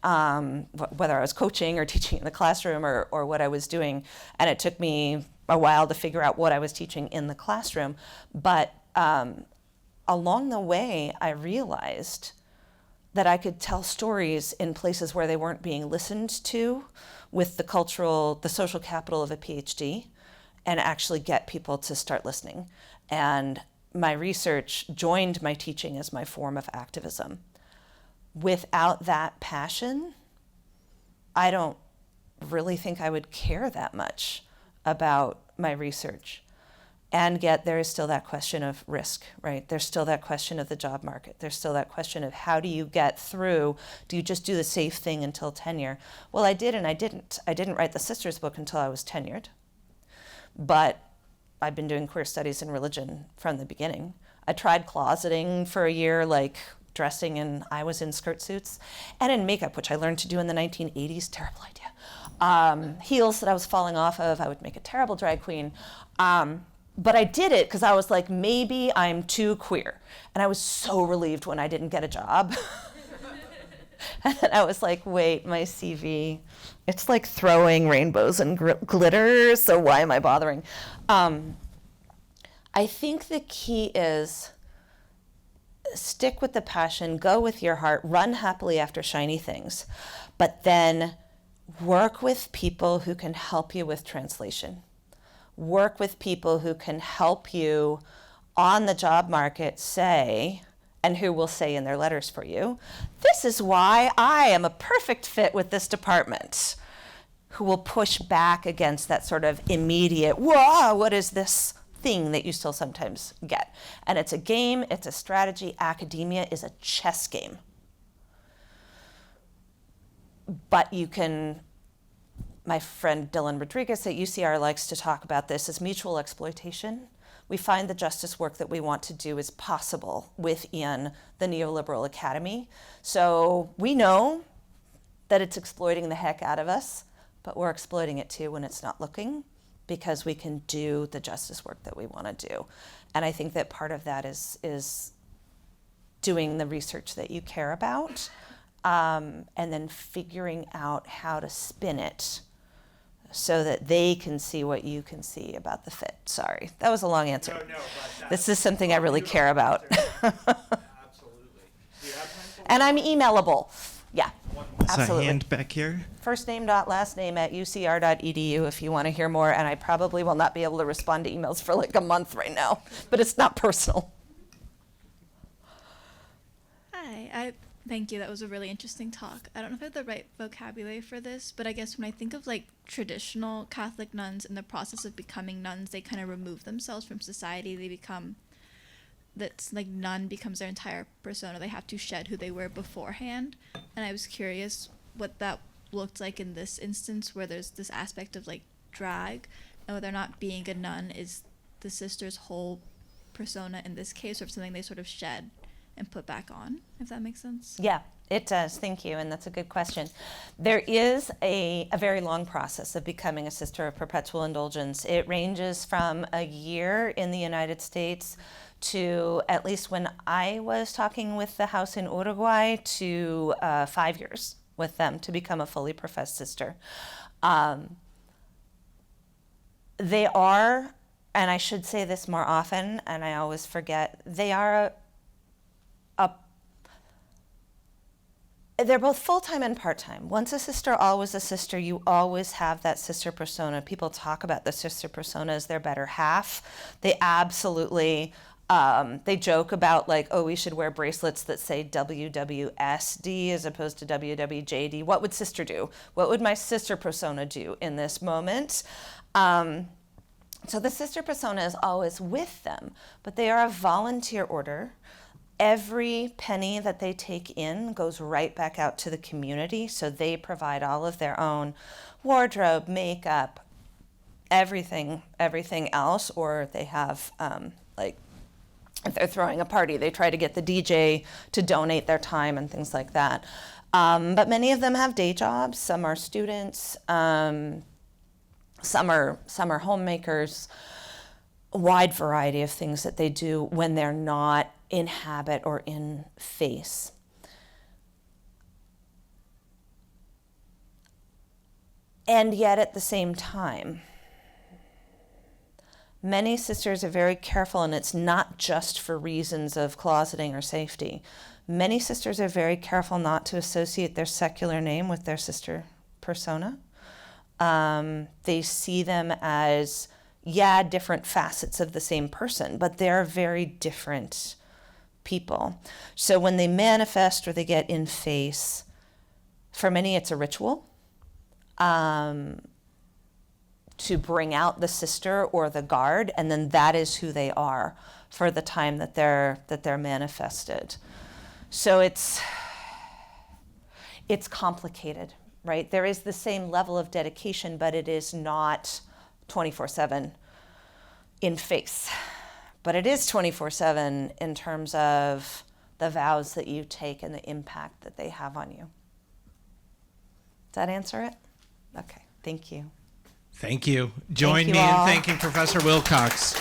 whether I was coaching or teaching in the classroom or what I was doing, and it took me a while to figure out what I was teaching in the classroom. But along the way, I realized that I could tell stories in places where they weren't being listened to with the social capital of a PhD, and actually get people to start listening. And my research joined my teaching as my form of activism. Without that passion, I don't really think I would care that much about my research. And yet there is still that question of risk, right? There's still that question of the job market. There's still that question of how do you get through? Do you just do the safe thing until tenure? Well, I did and I didn't. I didn't write the Sisters book until I was tenured. But I've been doing queer studies and religion from the beginning. I tried closeting for a year, like dressing in, I was in skirt suits, and in makeup, which I learned to do in the 1980s, terrible idea. Heels that I was falling off of, I would make a terrible drag queen. But I did it because I was like, maybe I'm too queer. And I was so relieved when I didn't get a job. And then I was like, wait, my CV, it's like throwing rainbows and glitter, so why am I bothering? I I think the key is stick with the passion, go with your heart, run happily after shiny things, but then work with people who can help you with translation. Work with people who can help you on the job market say, and who will say in their letters for you, this is why I am a perfect fit with this department. Who will push back against that sort of immediate, whoa, what is this thing that you still sometimes get? And it's a game, it's a strategy. Academia is a chess game. But you can, my friend Dylan Rodriguez at UCR likes to talk about this as mutual exploitation. We find the justice work that we want to do is possible within the neoliberal academy. So we know that it's exploiting the heck out of us, but we're exploiting it too when it's not looking, because we can do the justice work that we want to do. And I think that part of that is doing the research that you care about, and then figuring out how to spin it so that they can see what you can see about the fit. Sorry, that was a long answer. No, but this is something I really care about. Absolutely. Do you have time for And I'm emailable. Yeah, There's absolutely. a hand back here. First name dot last name at ucr.edu if you want to hear more. And I probably will not be able to respond to emails for like a month right now, but it's not personal. Hi, thank you. That was a really interesting talk. I don't know if I have the right vocabulary for this, but I guess when I think of like traditional Catholic nuns in the process of becoming nuns, they kind of remove themselves from society. They become, that's like nun becomes their entire persona. They have to shed who they were beforehand. And I was curious what that looked like in this instance, where there's this aspect of like drag, and whether or not being a nun is the sister's whole persona in this case, or if something they sort of shed and put back on, if that makes sense. Yeah, it does. Thank you. And that's a good question. There is a very long process of becoming a Sister of Perpetual Indulgence. It ranges from a year in the United States to, at least when I was talking with the house in Uruguay, to 5 years with them to become a fully professed sister. They are, and I should say this more often, and I always forget, they are they're both full-time and part-time. Once a sister, always a sister. You always have that sister persona. People talk about the sister persona as their better half. They absolutely, they joke about like, oh, we should wear bracelets that say WWSD as opposed to WWJD. What would sister do? What would my sister persona do in this moment? So the sister persona is always with them, but they are a volunteer order. Every penny that they take in goes right back out to the community, so they provide all of their own wardrobe, makeup, everything else, or they have, like, if they're throwing a party, they try to get the DJ to donate their time and things like that. But many of them have day jobs. Some are students. Some are homemakers. A wide variety of things that they do when they're not in habit or in face. And yet at the same time, many sisters are very careful, and it's not just for reasons of closeting or safety. Many sisters are very careful not to associate their secular name with their sister persona. They see them as, different facets of the same person, but they're very different people. So when they manifest or they get in face, for many it's a ritual to bring out the sister or the guard, and then that is who they are for the time that they're manifested. So it's complicated, right? There is the same level of dedication, but it is not 24/7 in face. But it is 24/7 in terms of the vows that you take and the impact that they have on you. Does that answer it? Okay, thank you. Thank you. Join me in thanking Professor Wilcox.